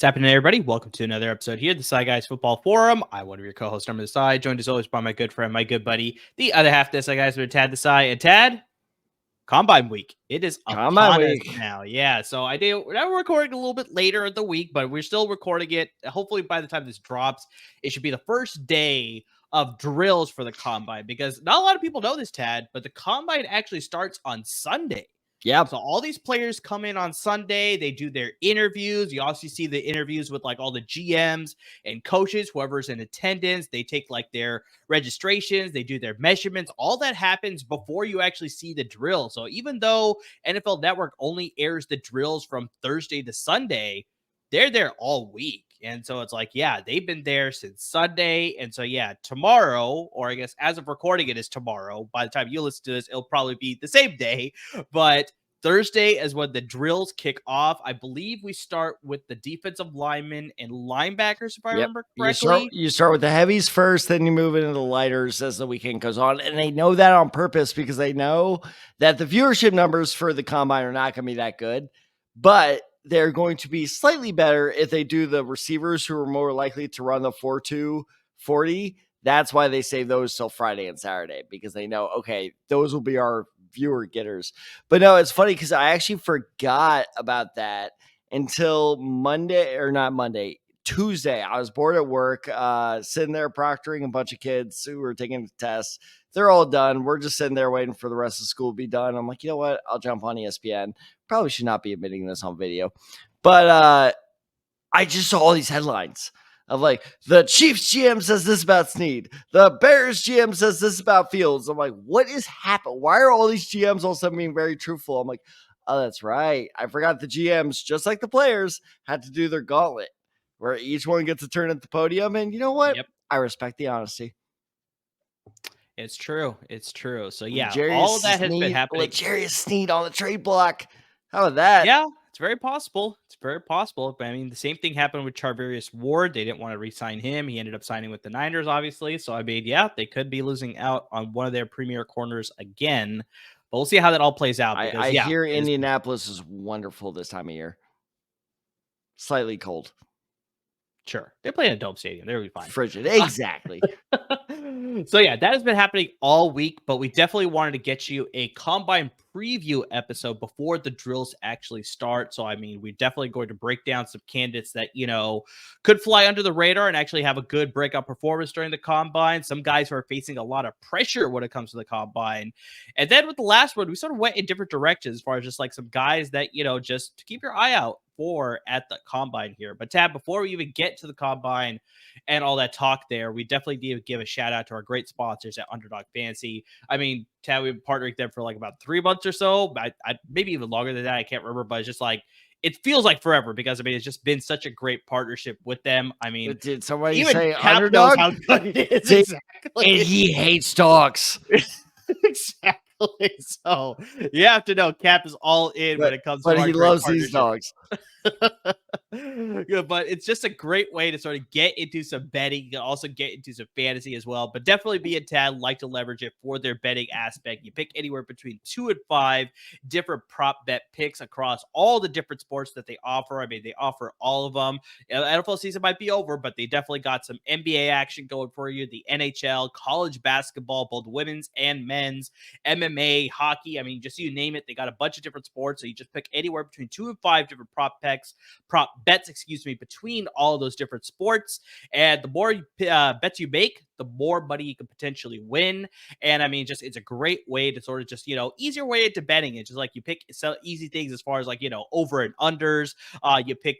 What's happening, everybody? Welcome to another episode here, the Side Guys Football Forum. I'm one of your co-hosts, Norman the Side, joined as always by my good friend, my good buddy, the other half of the Side Guys, Tad the Side. And Tad, Combine Week. It is upon us now. Yeah, so we're now recording a little bit later in the week, but we're still recording it. Hopefully, by the time this drops, it should be the first day of drills for the Combine, because not a lot of people know this, Tad, but the Combine actually starts on Sunday. Yeah. So all these players come in on Sunday. They do their interviews. You also see the interviews with like all the GMs and coaches, whoever's in attendance. They take like their registrations. They do their measurements. All that happens before you actually see the drill. So even though NFL Network only airs the drills from Thursday to Sunday, they're there all week. And so it's like, yeah, they've been there since Sunday. And so, yeah, tomorrow, or I guess as of recording it is tomorrow. By the time you listen to this, it'll probably be the same day. But Thursday is when the drills kick off. I believe we start with the defensive linemen and linebackers, if I remember correctly. You start with the heavies first, then you move into the lighters as the weekend goes on. And they know that on purpose because they know that the viewership numbers for the Combine are not going to be that good. But they're going to be slightly better if they do the receivers who are more likely to run the 4.2 40. That's why they save those till Friday and Saturday, because they know, okay, those will be our viewer getters. But no, it's funny because I actually forgot about that until Tuesday. I was bored at work, sitting there proctoring a bunch of kids who were taking the tests. They're all done. We're just sitting there waiting for the rest of school to be done. I'm like, you know what? I'll jump on ESPN. Probably should not be admitting this on video. But I just saw all these headlines of like, the Chiefs GM says this about Snead. The Bears GM says this about Fields. I'm like, what is happening? Why are all these GMs all of a sudden being very truthful? I'm like, oh, that's right. I forgot the GMs, just like the players, had to do their gauntlet where each one gets a turn at the podium. And you know what? Yep. I respect the honesty. It's true. It's true. So, yeah, Legarius all of that has been happening. Legarius Snead on the trade block. How about that? Yeah, it's very possible. It's very possible. But I mean, the same thing happened with Charvarius Ward. They didn't want to re-sign him. He ended up signing with the Niners, obviously. So, I mean, yeah, they could be losing out on one of their premier corners again. But we'll see how that all plays out. Because, I hear Indianapolis is wonderful this time of year. Slightly cold. Sure. They play in a dome stadium. They'll be fine. Frigid. Exactly. So, yeah, that has been happening all week, but we definitely wanted to get you a Combine preview episode before the drills actually start. So, I mean, we're definitely going to break down some candidates that, you know, could fly under the radar and actually have a good breakout performance during the Combine. Some guys who are facing a lot of pressure when it comes to the Combine. And then with the last one, we sort of went in different directions as far as just like some guys that, you know, just to keep your eye out for at the Combine here. But Tab, before we even get to the Combine and all that talk there, we definitely need to give a shout out to our great sponsors at Underdog Fantasy. I mean, Tab, we've been partnering with them for like about 3 months or so. I maybe even longer than that. I can't remember, but it's just like, it feels like forever because I mean, it's just been such a great partnership with them. I mean, did somebody even say Cap Underdog? knows how good it is. Exactly. And he hates dogs. Exactly. So you have to know Cap is all in when it comes to but he loves these dogs. Yeah, but it's just a great way to sort of get into some betting. You can also get into some fantasy as well, but definitely be a Tad like to leverage it for their betting aspect. You pick anywhere between 2 and 5 different prop bet picks across all the different sports that they offer. I mean, they offer all of them. NFL season might be over, but they definitely got some NBA action going for you. The NHL, college basketball, both women's and men's, MMA, hockey. I mean, just you name it. They got a bunch of different sports. So you just pick anywhere between 2 and 5 different prop bets, between all of those different sports. And the more bets you make, the more money you can potentially win. And I mean, just it's a great way to sort of just, easier way into betting. It's just like you pick so easy things as far as like, over and unders. You pick,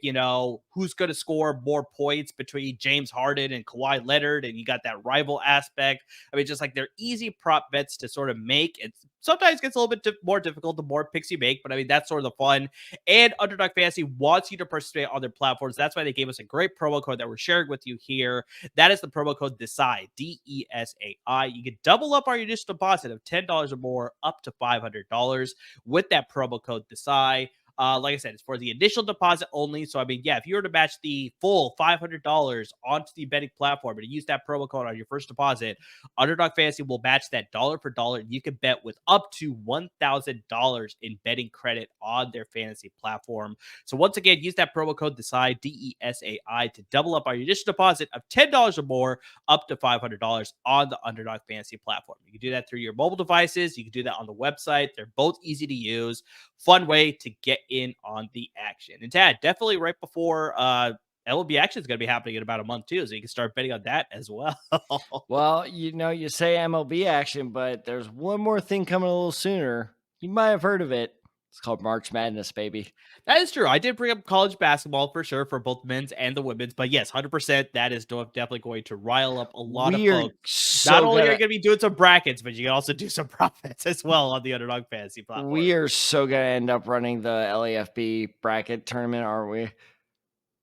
who's going to score more points between James Harden and Kawhi Leonard, and you got that rival aspect. I mean, just like they're easy prop bets to sort of make. It sometimes gets a little bit more difficult the more picks you make, but I mean, that's sort of the fun. And Underdog Fantasy wants you to participate on their platforms. That's why they gave us a great promo code that we're sharing with you here. That is the promo code DESAI, DESAI. You can double up our initial deposit of $10 or more up to $500 with that promo code DESAI. Like I said, it's for the initial deposit only. So, I mean, yeah, if you were to match the full $500 onto the betting platform and use that promo code on your first deposit, Underdog Fantasy will match that dollar for dollar. And you can bet with up to $1,000 in betting credit on their fantasy platform. So, once again, use that promo code DESAI, DESAI, to double up our initial deposit of $10 or more up to $500 on the Underdog Fantasy platform. You can do that through your mobile devices. You can do that on the website. They're both easy to use. Fun way to get in on the action. And Tad, definitely right before LAFB action is going to be happening in about a month too, so you can start betting on that as well. Well, you say MLB action, but there's one more thing coming a little sooner. You might have heard of it. It's called March Madness, baby. That is true. I did bring up college basketball for sure for both men's and the women's, but yes, 100%. That is definitely going to rile up a lot of folks. Not only are you going to be doing some brackets, but you can also do some profits as well on the Underdog Fantasy platform. We are so going to end up running the LAFB bracket tournament, aren't we?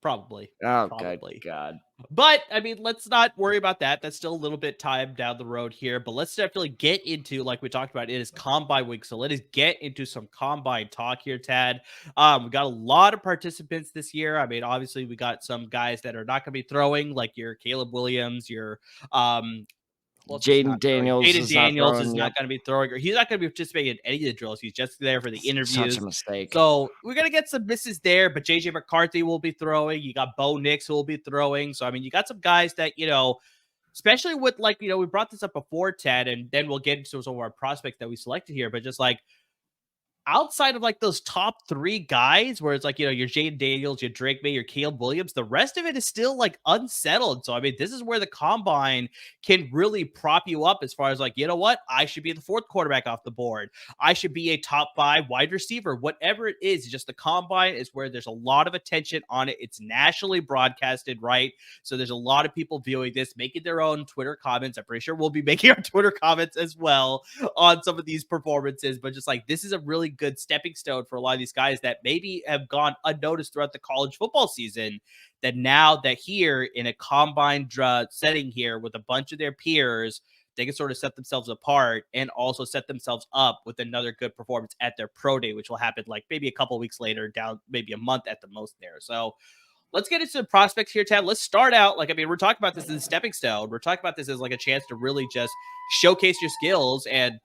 Probably. Oh, Probably. good God. But, I mean, let's not worry about that. That's still a little bit time down the road here. But let's definitely get into, like we talked about, it is Combine Week. So let us get into some Combine talk here, Tad. We got a lot of participants this year. I mean, obviously, we got some guys that are not going to be throwing, like your Caleb Williams, your Jaden Daniels is not going to be throwing, or he's not going to be participating in any of the drills. He's just there for the interviews. Such a mistake. So we're going to get some misses there, but JJ McCarthy will be throwing. You got Bo Nix who will be throwing. So, I mean, you got some guys that, especially with we brought this up before, Ted, and then we'll get into some of our prospects that we selected here, but just like, outside of like those top three guys where it's like, your Jaden Daniels, your Drake May, your Caleb Williams, the rest of it is still like unsettled. So, I mean, this is where the combine can really prop you up as far as like, you know what? I should be the fourth quarterback off the board. I should be a top 5 wide receiver, whatever it is. Just the combine is where there's a lot of attention on it. It's nationally broadcasted, right? So there's a lot of people viewing this, making their own Twitter comments. I'm pretty sure we'll be making our Twitter comments as well on some of these performances, but just like, this is a really good stepping stone for a lot of these guys that maybe have gone unnoticed throughout the college football season, that now that here in a combine setting here with a bunch of their peers, they can sort of set themselves apart and also set themselves up with another good performance at their pro day, which will happen like maybe a couple weeks later, down maybe a month at the most there. So let's get into the prospects here, Tad. Let's start out. Like, I mean, we're talking about this as a stepping stone. We're talking about this as like a chance to really just showcase your skills, and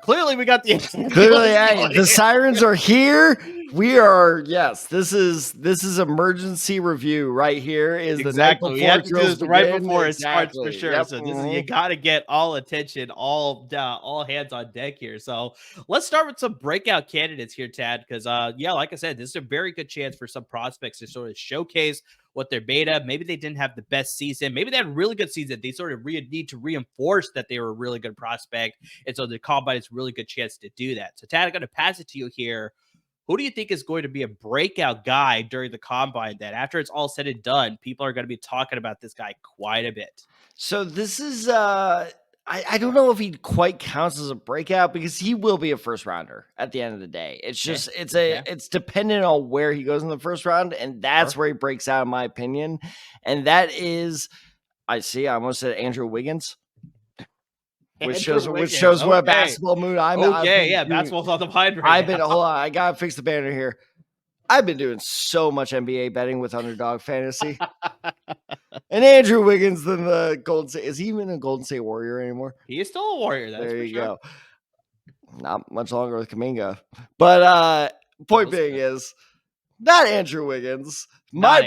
clearly, we got the sirens are here. We are, yes. This is emergency review right here. Is exactly. The we have to do this right before it starts for sure. Yep. So this is, you got to get all attention, all hands on deck here. So let's start with some breakout candidates here, Tad, because like I said, this is a very good chance for some prospects to sort of showcase what they're made of. Maybe they didn't have the best season. Maybe they had a really good season. They sort of need to reinforce that they were a really good prospect. And so the combine is a really good chance to do that. So Tad, I'm going to pass it to you here. Who do you think is going to be a breakout guy during the combine that after it's all said and done, people are going to be talking about this guy quite a bit? So this is, I don't know if he quite counts as a breakout because he will be a first rounder at the end of the day. It's just, it's dependent on where he goes in the first round. And that's where he breaks out, in my opinion. And that is, I almost said Andrew Wiggins. Which shows what basketball mood I'm in. Basketball's on the mind right now. Hold on, I gotta fix the banner here. I've been doing so much NBA betting with Underdog Fantasy. And Andrew Wiggins than the Golden State. Is he even a Golden State Warrior anymore? He is still a Warrior. That's there for you sure. go. Not much longer with Kuminga. But point being is not Andrew Wiggins. Not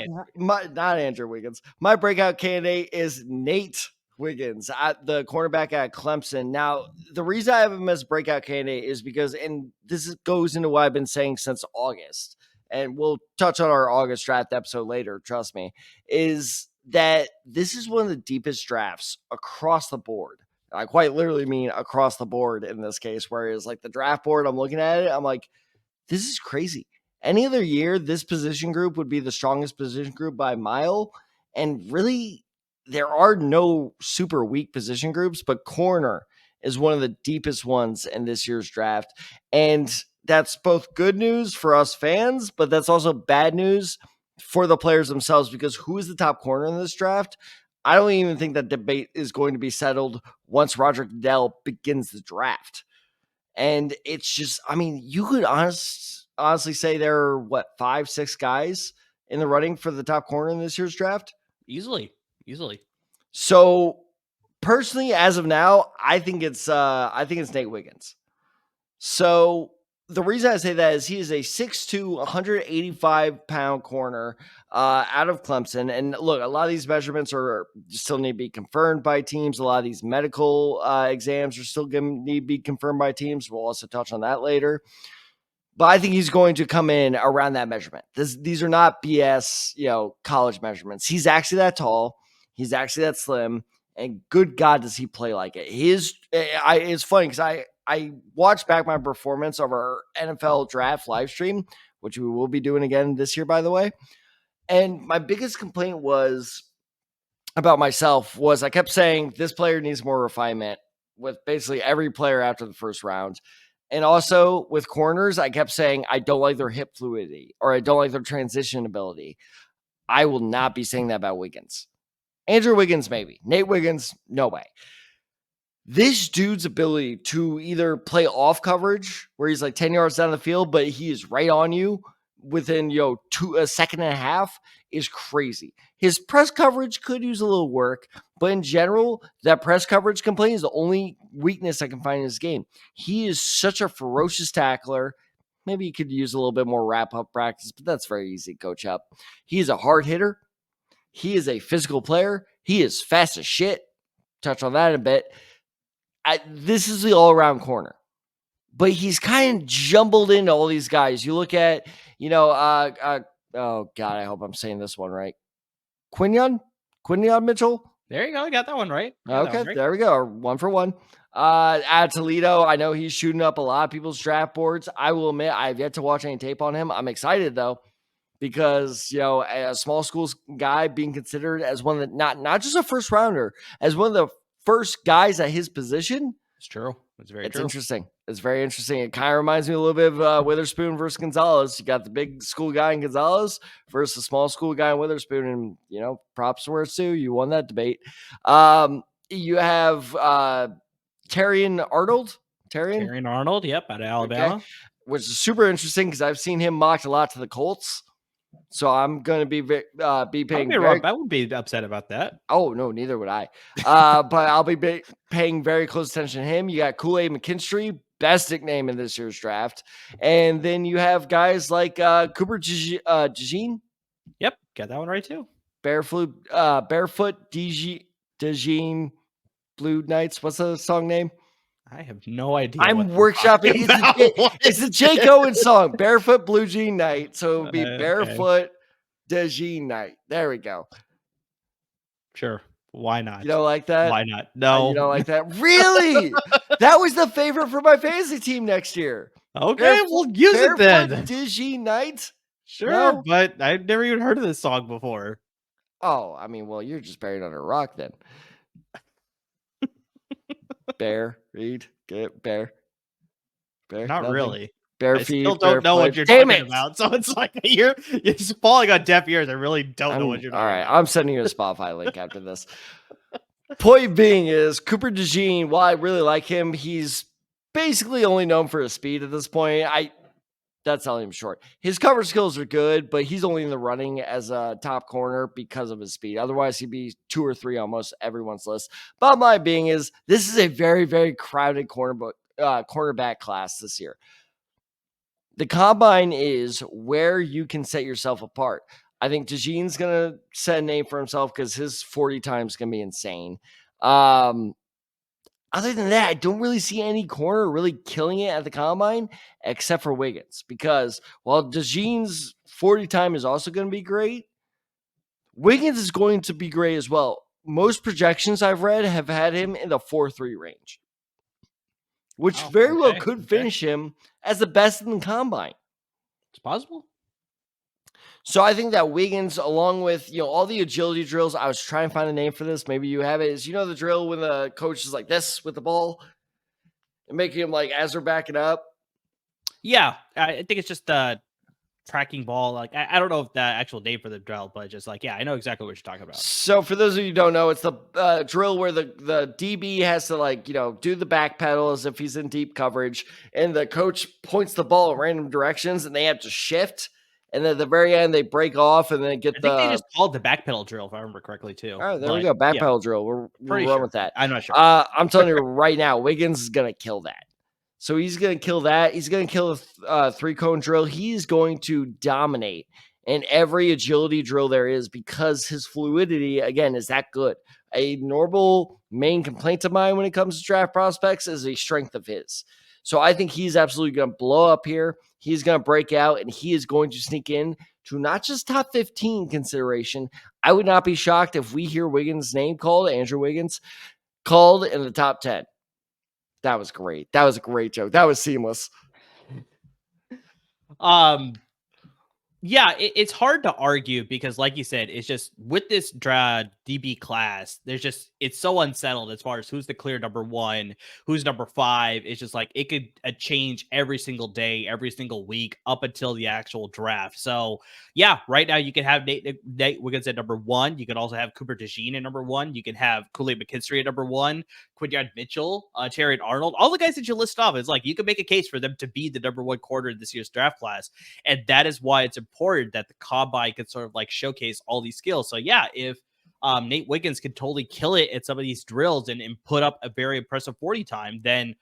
Andrew Wiggins. My breakout candidate is Nate Wiggins, at the cornerback at Clemson. Now, the reason I have him as breakout candidate is because, and this goes into what I've been saying since August, and we'll touch on our August draft episode later, trust me, is that this is one of the deepest drafts across the board. I quite literally mean across the board in this case, whereas like the draft board, I'm looking at it, I'm like, this is crazy. Any other year, this position group would be the strongest position group by a mile. And really, there are no super weak position groups, but corner is one of the deepest ones in this year's draft. And that's both good news for us fans, but that's also bad news for the players themselves, because who is the top corner in this draft? I don't even think that debate is going to be settled once Roger Goodell begins the draft. And it's just, I mean, you could honestly say there are, 5, 6 guys in the running for the top corner in this year's draft? Easily. So personally, as of now, I think it's Nate Wiggins. So the reason I say that is he is a 6'2", 185-pound corner out of Clemson. And look, a lot of these measurements are still need to be confirmed by teams. A lot of these medical exams are still going to need to be confirmed by teams. We'll also touch on that later. But I think he's going to come in around that measurement. These are not BS, college measurements. He's actually that tall. He's actually that slim. And good God, does he play like it. It's funny because I watched back my performance of our NFL draft live stream, which we will be doing again this year, by the way. And my biggest complaint about myself was I kept saying this player needs more refinement with basically every player after the first round. And also with corners, I kept saying I don't like their hip fluidity or I don't like their transition ability. I will not be saying that about Wiggins. Andrew Wiggins, maybe. Nate Wiggins, no way. This dude's ability to either play off coverage where he's like 10 yards down the field, but he is right on you within, a second and a half is crazy. His press coverage could use a little work, but in general, that press coverage complaint is the only weakness I can find in his game. He is such a ferocious tackler. Maybe he could use a little bit more wrap-up practice, but that's very easy to coach up. He is a hard hitter. He is a physical player. He is fast as shit. Touch on that in a bit. This is the all-around corner. But he's kind of jumbled into all these guys. You look at, oh, God, I hope I'm saying this one right. Quinyon Mitchell? There you go. I got that one right. Okay, there we go. 1 for 1. At Toledo, I know he's shooting up a lot of people's draft boards. I will admit, I've yet to watch any tape on him. I'm excited, though, because, a small schools guy being considered as one of the, not just a first rounder, as one of the first guys at his position. It's true. It's true. Interesting. It's very interesting. It kind of reminds me a little bit of Witherspoon versus Gonzalez. You got the big school guy in Gonzalez versus the small school guy in Witherspoon. And, props to where it's due. You won that debate. You have Terrion Arnold. Terrion Arnold, yep, out of Alabama. Okay. Which is super interesting because I've seen him mocked a lot to the Colts. So I'm going to be paying. I wouldn't be upset about that. Oh, no, neither would I. But I'll be paying very close attention to him. You got Kool-Aid McKinstry, best nickname in this year's draft. And then you have guys like Cooper DeJean. Yep, got that one right too. Barefoot DeJean Blue Knights. What's the song name? I have no idea. I'm workshopping. It's the Jake Owen song, Barefoot Blue Jean Night. So it would be Barefoot DeJean Night. There we go. Sure. Why not? You don't like that? Why not? No. You don't like that? Really? That was the favorite for my fantasy team next year. Okay, we'll use it then. DeJean Night? Sure, no? But I've never even heard of this song before. Oh, I mean, well, you're just buried under a rock then. Bear, read, get bear. Not nothing. Really. Bare feet. I still don't know what you're talking about. So it's like you're just falling on deaf ears. I really don't know what you're talking about. All right, I'm sending you a Spotify link after this. Point being is Cooper DeJean, while I really like him, he's basically only known for his speed at this point. That's selling him short. His cover skills are good, but he's only in the running as a top corner because of his speed. Otherwise, he'd be 2 or 3 on most everyone's list. Bottom line being is this is a very, very crowded cornerback class this year. The combine is where you can set yourself apart. I think DeJean's going to set a name for himself because his 40 times is going to be insane. Other than that, I don't really see any corner really killing it at the combine except for Wiggins, because while DeJean's 40 time is also going to be great, Wiggins is going to be great as well. Most projections I've read have had him in the 4.3 range, which very well could finish him as the best in the combine. It's possible. So I think that Wiggins, along with, all the agility drills, I was trying to find a name for this. Maybe you have it. Is the drill when the coach is like this with the ball and making him like as they're backing up? Yeah, I think it's just tracking ball. Like I don't know if the actual name for the drill, but just like, yeah, I know exactly what you're talking about. So for those of you who don't know, it's the drill where the DB has to do the back pedal as if he's in deep coverage, and the coach points the ball in random directions, and they have to shift. And then at the very end, they break off and then get I think they just called the back pedal drill, if I remember correctly, too. All right, there we go. Back pedal drill. We're run with that. I'm not sure. I'm telling you right now, Wiggins is going to kill that. So he's going to kill that. He's going to kill the 3-cone drill. He's going to dominate in every agility drill there is because his fluidity, again, is that good. A normal main complaint of mine when it comes to draft prospects is a strength of his. So I think he's absolutely going to blow up here. He's going to break out, and he is going to sneak in to not just top 15 consideration. I would not be shocked if we hear Wiggins' name called, Andrew Wiggins, called in the top 10. That was great. That was a great joke. That was seamless. Yeah, it's hard to argue because, like you said, it's just with this DB class, it's so unsettled as far as who's the clear number 1, who's number 5. It's just like it could change every single day, every single week up until the actual draft. So, yeah, right now you can have Nate Wiggins at number 1. You can also have Cooper DeJean at number 1. You can have Kool-Aid McKinstry at number 1, Quinyon Mitchell, Terry Arnold, all the guys that you list off. It's like you can make a case for them to be the number 1 corner in this year's draft class, and that is why it's important that the combine can sort of like showcase all these skills. So yeah, if Nate Wiggins can totally kill it at some of these drills and put up a very impressive 40 time, then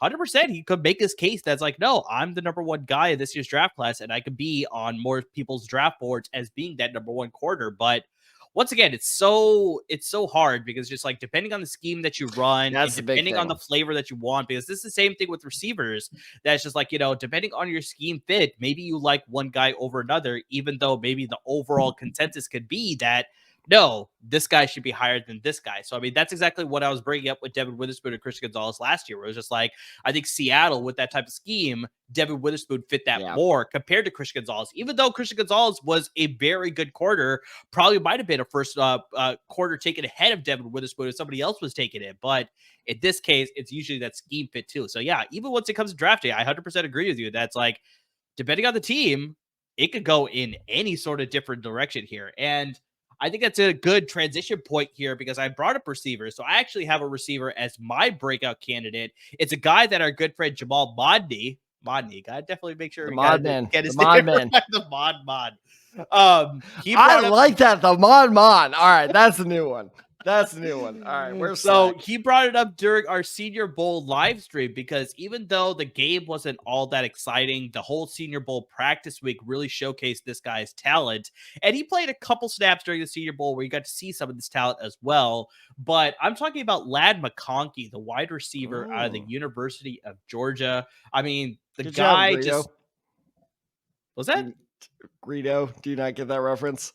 100% he could make his case that's like, no, I'm the number 1 guy in this year's draft class, and I could be on more people's draft boards as being that number 1 corner. But once again, it's so hard because just like depending on the scheme that you run, and depending on the flavor that you want, because this is the same thing with receivers. That's just like, depending on your scheme fit, maybe you like one guy over another, even though maybe the overall consensus could be that no, this guy should be higher than this guy. So, I mean, that's exactly what I was bringing up with Devin Witherspoon and Christian Gonzalez last year, where it was just like, I think Seattle with that type of scheme, Devin Witherspoon fit that more compared to Christian Gonzalez, even though Christian Gonzalez was a very good corner, probably might have been a first quarter taken ahead of Devin Witherspoon if somebody else was taking it. But in this case, it's usually that scheme fit too. So, yeah, even once it comes to drafting, I 100% agree with you. That's like, depending on the team, it could go in any sort of different direction here. And I think that's a good transition point here because I brought up receivers. So I actually have a receiver as my breakout candidate. It's a guy that our good friend Jamal Modney, gotta definitely make sure the we Mod Man. Get his name right. The Mod. I like that. The Mod. All right, that's a new one. That's a new one. All right, we're so he brought it up during our Senior Bowl live stream because even though the game wasn't all that exciting, the whole Senior Bowl practice week really showcased this guy's talent. And he played a couple snaps during the Senior Bowl where you got to see some of this talent as well. But I'm talking about Ladd McConkey, the wide receiver out of the University of Georgia. I mean, the Good guy job, just... Was that? Greedo, do you not get that reference?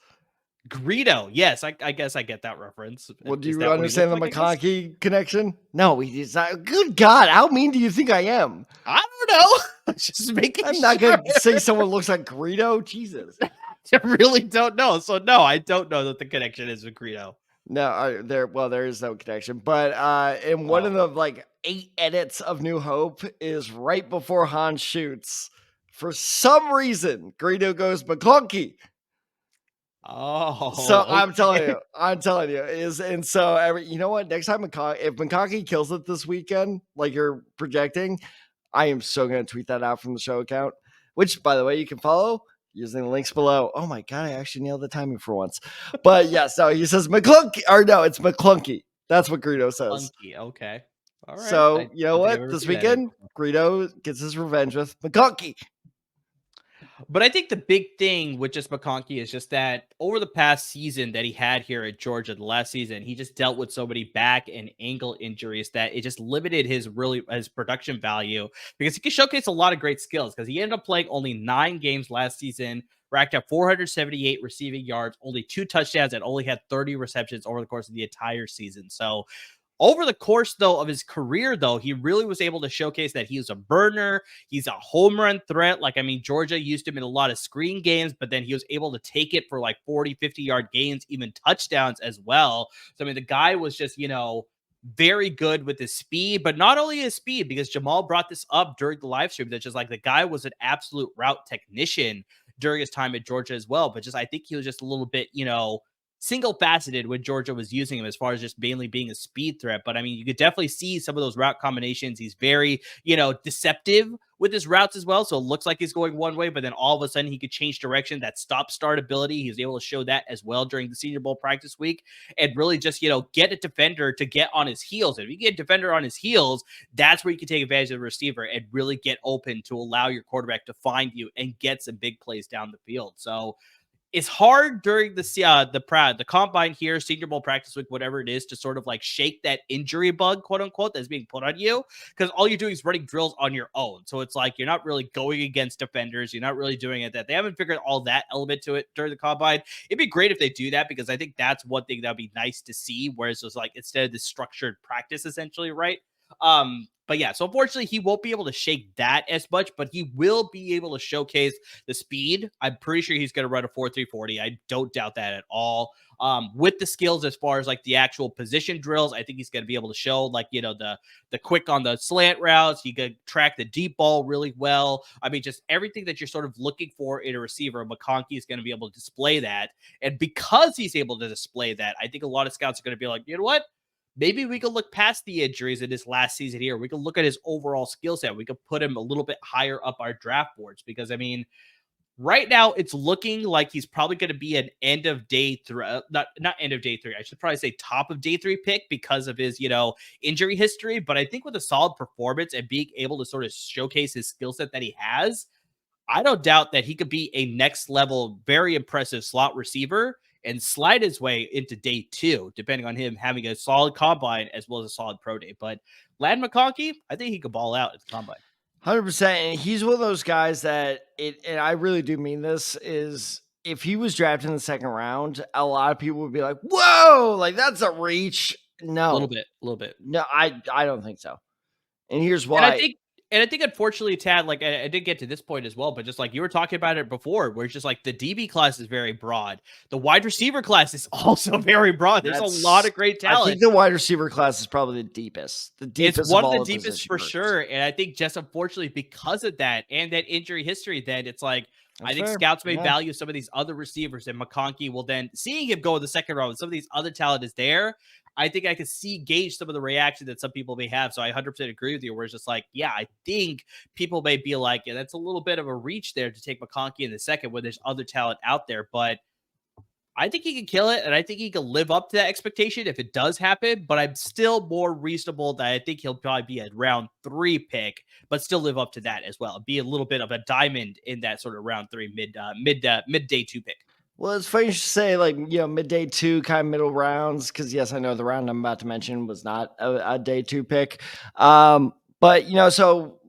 Greedo, yes, I guess I get that reference. Well, do you understand the McConkey connection? No, he's not. Good God, how mean do you think I am? I don't know. Just making I'm not going to say someone looks like Greedo. Jesus. I really don't know. So, no, I don't know that the connection is with Greedo. No, there is no connection. But in one of the 8 edits of New Hope is right before Han shoots. For some reason, Greedo goes McConkey. Oh, so okay. I'm telling you and so you know what? Next time if McConkey kills it this weekend, like you're projecting, I am so going to tweet that out from the show account, which by the way, you can follow using the links below. Oh my God, I actually nailed the timing for once. But yeah, so he says McClunky, or no, it's McClunky. That's what Greedo says. McClunky, okay. All right. So you know what? This weekend, Greedo gets his revenge with McConkey. But I think the big thing with just McConkey is just that over the past season that he had here at Georgia, the last season, he just dealt with so many back and ankle injuries that it just limited his production value because he could showcase a lot of great skills because he ended up playing only 9 games last season, racked up 478 receiving yards, only 2 touchdowns, and only had 30 receptions over the course of the entire season. So over the course, though, of his career, though, he really was able to showcase that he's a burner. He's a home run threat. Like, I mean, Georgia used him in a lot of screen games, but then he was able to take it for like 40, 50-yard gains, even touchdowns as well. So, I mean, the guy was just, very good with his speed, but not only his speed, because Jamal brought this up during the live stream, that just like the guy was an absolute route technician during his time at Georgia as well. But just, I think he was just a little bit, single faceted when Georgia was using him as far as just mainly being a speed threat. But I mean, you could definitely see some of those route combinations. He's very, deceptive with his routes as well. So it looks like he's going one way, but then all of a sudden he could change direction. That stop start ability, he was able to show that as well during the Senior Bowl practice week and really just, get a defender to get on his heels. And if you get a defender on his heels, that's where you can take advantage of the receiver and really get open to allow your quarterback to find you and get some big plays down the field. So it's hard during the combine here, Senior Bowl practice week, whatever it is, to sort of like shake that injury bug, quote unquote, that's being put on you, because all you're doing is running drills on your own. So it's like you're not really going against defenders, you're not really doing it. That they haven't figured all that element to it during the combine. It'd be great if they do that, because I think that's one thing that'd be nice to see. Whereas it's like instead of this structured practice, essentially, right? But yeah, so unfortunately, he won't be able to shake that as much, but he will be able to showcase the speed. I'm pretty sure he's going to run a 4.340. I don't doubt that at all. With the skills as far as like the actual position drills, I think he's going to be able to show like, the quick on the slant routes. He could track the deep ball really well. I mean, just everything that you're sort of looking for in a receiver, McConkey is going to be able to display that. And because he's able to display that, I think a lot of scouts are going to be like, you know what? Maybe we could look past the injuries in his last season here. We could look at his overall skill set. We could put him a little bit higher up our draft boards, because I mean, right now it's looking like he's probably going to be an end of day three, not end of day three. I should probably say top of day 3 pick because of his, injury history. But I think with a solid performance and being able to sort of showcase his skill set that he has, I don't doubt that he could be a next level, very impressive slot receiver and slide his way into day 2, depending on him having a solid combine as well as a solid pro day. But Lad McConkey, I think he could ball out at the combine. 100%. And he's one of those guys that and I really do mean this, is if he was drafted in the second round, a lot of people would be like, whoa, like that's a reach. No, A little bit. No, I don't think so. And here's And I why. think unfortunately, Tad, like I did get to this point as well, but just like you were talking about it before, where it's just like the DB class is very broad. The wide receiver class is also very broad. There's a lot of great I talent. think the wide receiver class is probably the deepest. It's one of the all deepest for groups. sure. And I think just unfortunately because of that and that injury history, then it's like, That's I think fair. scouts may value some of these other receivers, and McConkey will then, seeing him go in the second round, some of these other talent is there. I think I could gauge some of the reaction that some people may have. So I 100% agree with you, where it's just like, yeah, I think people may be like, yeah, that's a little bit of a reach there to take McConkey in the second when there's other talent out there. But I think he can kill it, and I think he can live up to that expectation if it does happen. But I'm still more reasonable that I think he'll probably be a round 3 pick, but still live up to that as well. Be a little bit of a diamond in that sort of round 3, mid day 2 pick. Well, it's funny you should say like, midday 2, kind of middle rounds. Cause yes, I know the round I'm about to mention was not a day 2 pick. But so,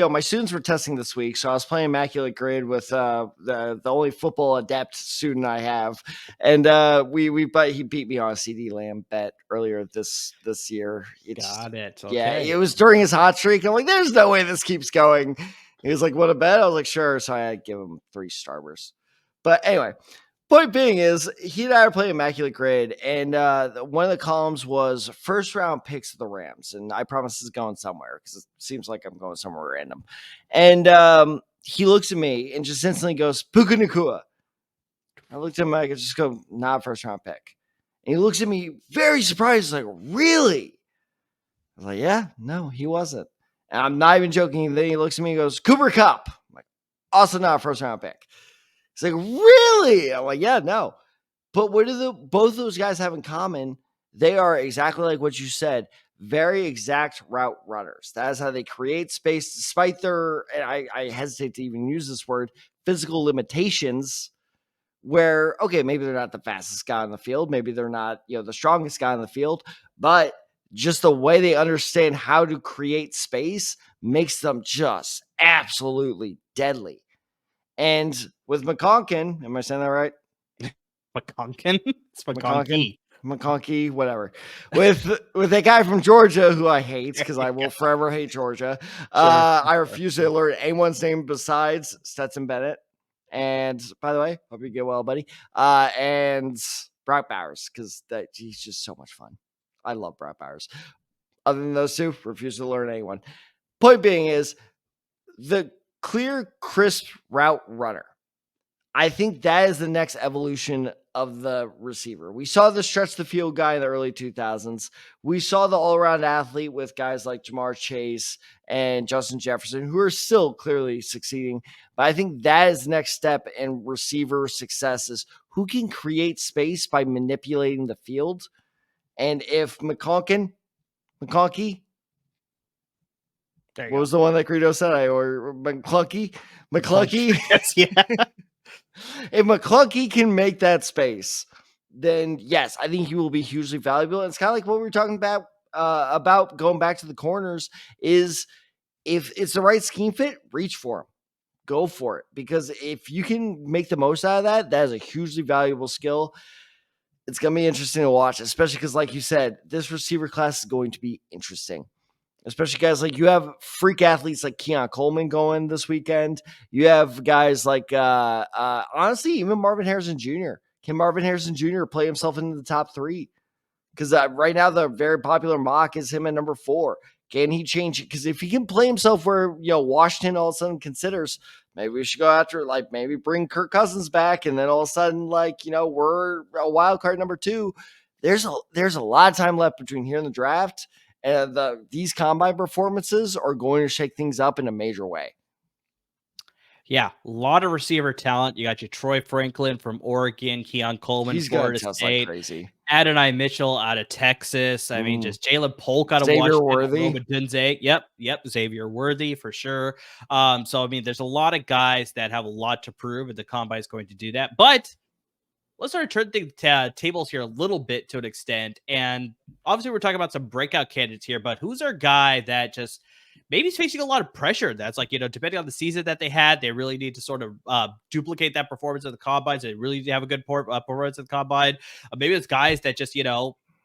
my students were testing this week. So I was playing Immaculate Grid with the only football adept student I have. And but he beat me on a CD Lamb bet earlier this year. Got it. Okay. Yeah, it was during his hot streak. And I'm like, there's no way this keeps going. He was like, what a bet? I was like, sure. So I give him 3 starters. But anyway, point being is he and I are playing Immaculate Grade, and one of the columns was first round picks of the Rams. And I promise this is going somewhere because it seems like I'm going somewhere random. And he looks at me and just instantly goes, Puka Nakua. I looked at him, I could just go, not first round pick. And he looks at me very surprised, like, really? I was like, yeah, no, he wasn't. And I'm not even joking. Then he looks at me and goes, Cooper Kupp. I'm like, also not a first round pick. He's like, really? I'm like, yeah, no. But what do both of those guys have in common? They are exactly like what you said, very exact route runners. That is how they create space despite their, and I hesitate to even use this word, physical limitations, where, okay, maybe they're not the fastest guy on the field. Maybe they're not, the strongest guy on the field, but just the way they understand how to create space makes them just absolutely deadly. And with McConkin, am I saying that right? McConkin? It's McConkey. McConkey, whatever. With that guy from Georgia who I hate because I will forever hate Georgia. I refuse to learn anyone's name besides Stetson Bennett. And by the way, hope you get well, buddy. And Brock Bowers, because he's just so much fun. I love Brock Bowers. Other than those two, refuse to learn anyone. Point being is the clear, crisp route runner. I think that is the next evolution of the receiver. We saw the stretch the field guy in the early 2000s. We saw the all-around athlete with guys like Jamar Chase and Justin Jefferson, who are still clearly succeeding. But I think that is the next step in receiver success, is who can create space by manipulating the field. And if McConkey, what was the one that Credo said? Or McClunky? Yes, yeah. If McClunky can make that space, then yes, I think he will be hugely valuable. And it's kind of like what we were talking about going back to the corners, is if it's the right scheme fit, reach for him. Go for it. Because if you can make the most out of that, that is a hugely valuable skill. It's going to be interesting to watch, especially because, like you said, this receiver class is going to be interesting. Especially guys like, you have freak athletes like Keon Coleman going this weekend. You have guys like, honestly, even Marvin Harrison Jr. Can Marvin Harrison Jr. play himself into the top 3? Because right now the very popular mock is him at number 4. Can he change it? Because if he can play himself where, Washington all of a sudden considers, maybe we should go after, like, maybe bring Kirk Cousins back, and then all of a sudden, like, we're a wild card number 2. There's a lot of time left between here and the draft. And these combine performances are going to shake things up in a major way. Yeah, a lot of receiver talent. You got your Troy Franklin from Oregon, Keon Coleman, Florida State, like crazy. Adonai Mitchell out of Texas. I mean, just Jalen Polk out of Xavier Washington. Worthy. Yep. Xavier Worthy for sure. So, I mean, there's a lot of guys that have a lot to prove, and the combine is going to do that. But let's start turning the tables here a little bit to an extent. And obviously, we're talking about some breakout candidates here, but who's our guy that just maybe he's facing a lot of pressure? That's like, depending on the season that they had, they really need to sort of duplicate that performance at the combines. They really need to have a good performance at the combine. Maybe it's guys that just,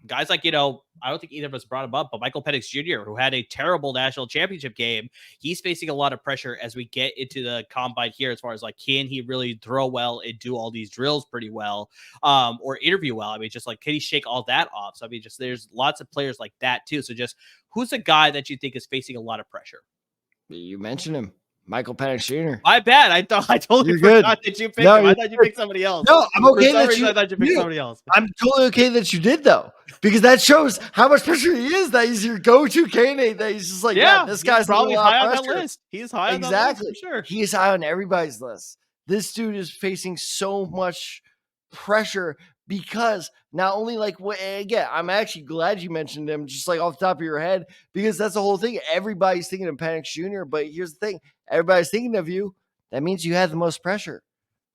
guys like, I don't think either of us brought him up, but Michael Penix Jr., who had a terrible national championship game, he's facing a lot of pressure as we get into the combine here, as far as like, can he really throw well and do all these drills pretty well, or interview well? I mean, just like, can he shake all that off? So, I mean, just there's lots of players like that too. So just who's a guy that you think is facing a lot of pressure? You mentioned him. Michael Penix Jr. My bad. I totally forgot that you picked him. I thought you picked somebody else. No, I'm okay that I thought you picked somebody else. I'm totally okay that you did, though, because that shows how much pressure he is. That he's your go-to candidate. That he's just like, this guy's probably high on that list. He's high on that list for sure. He is high on everybody's list. This dude is facing so much pressure because not only again, I'm actually glad you mentioned him just like off the top of your head, because that's the whole thing. Everybody's thinking of Penix Jr., but here's the thing. Everybody's thinking of you. That means you had the most pressure,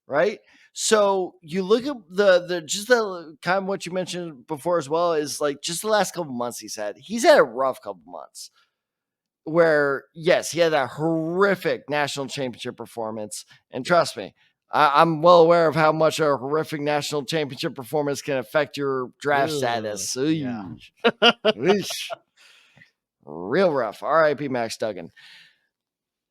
right? So you look at the kind of what you mentioned before as well, is like just the last couple months he's had a rough couple months where, yes, he had that horrific national championship performance. And trust me, I'm well aware of how much a horrific national championship performance can affect your draft status. Yeah. Real rough. R.I.P. Max Duggan.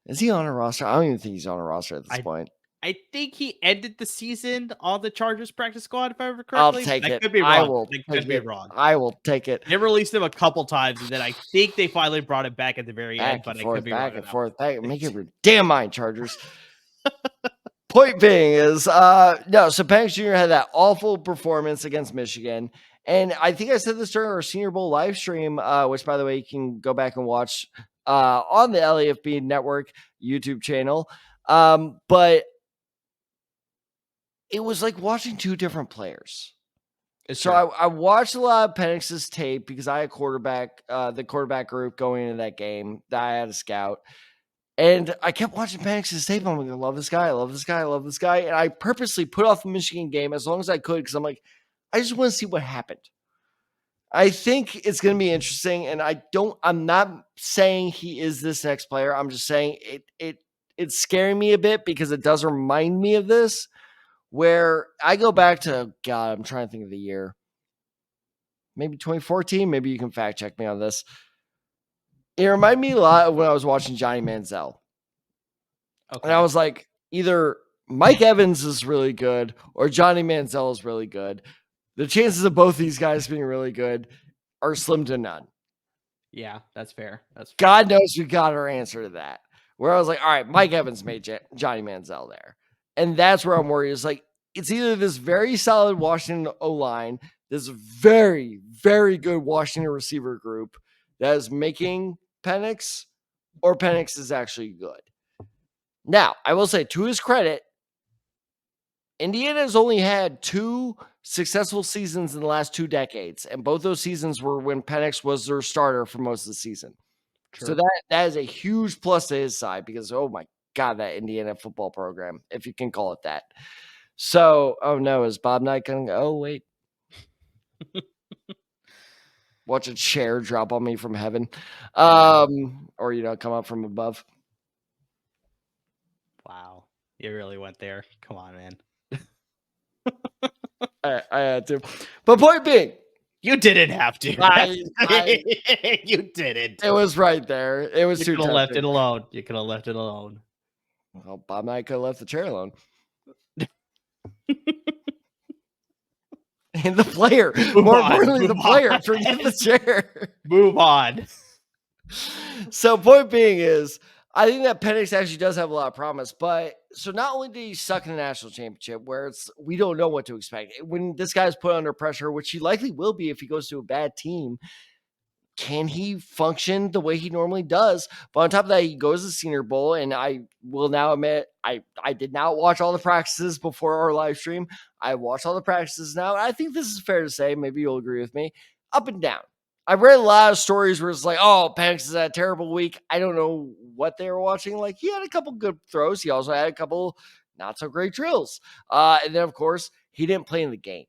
Is he on a roster? I don't even think he's on a roster at this point. I think he ended the season on the Chargers practice squad, if I remember correctly. I'll take it. Could be wrong. Could be wrong. I will take it. They released him a couple times, and then I think they finally brought him back at the very end. But I could be back and forth. Make it your damn mind, Chargers. Point being is, so Penix Jr. had that awful performance against Michigan. And I think I said this during our Senior Bowl live stream, which, by the way, you can go back and watch on the LAFB Network YouTube channel. But it was like watching two different players. So I watched a lot of Penix's tape because I had the quarterback group going into that game that I had a scout. And I kept watching Penix's tape. I'm like, I love this guy. I love this guy. I love this guy. And I purposely put off the Michigan game as long as I could because I'm like, I just want to see what happened. I think it's going to be interesting. And I'm not saying he is this next player. I'm just saying it's scaring me a bit because it does remind me of this, where I go back to, God, I'm trying to think of the year. Maybe 2014. Maybe you can fact check me on this. It reminded me a lot of when I was watching Johnny Manziel. Okay. And I was like, either Mike Evans is really good or Johnny Manziel is really good. The chances of both these guys being really good are slim to none. Yeah, that's fair. God knows we got our answer to that. Where I was like, all right, Mike Evans made Johnny Manziel there. And that's where I'm worried. It's like, it's either this very solid Washington O-line, this very, very good Washington receiver group that is making Penix, or Penix is actually good. Now, I will say, to his credit, Indiana has only had 2 successful seasons in the last 2 decades, and both those seasons were when Penix was their starter for most of the season. True. So that is a huge plus to his side because, oh my God, that Indiana football program, if you can call it that. So, oh no, is Bob Knight going to go? Oh, wait. Watch a chair drop on me from heaven. Or, come up from above. Wow. You really went there. Come on, man. I had to. But point being, you didn't have to. You didn't. It was right there. It was too tough. You could have left it alone. You could have left it alone. Well, Bob and I could have left the chair alone. And the player. More importantly, the player. Forget the chair. Move on. So point being is, I think that Penix actually does have a lot of promise, but so not only did he suck in the national championship, where we don't know what to expect when this guy's put under pressure, which he likely will be if he goes to a bad team. Can he function the way he normally does? But on top of that, he goes to the Senior Bowl, and I will now admit I did not watch all the practices before our live stream. I watched all the practices now, and I think this is fair to say. Maybe you'll agree with me. Up and down. I've read a lot of stories where it's like, oh, Penix is at a terrible week. I don't know what they were watching. Like, he had a couple good throws. He also had a couple not so great drills. And then, of course, he didn't play in the game.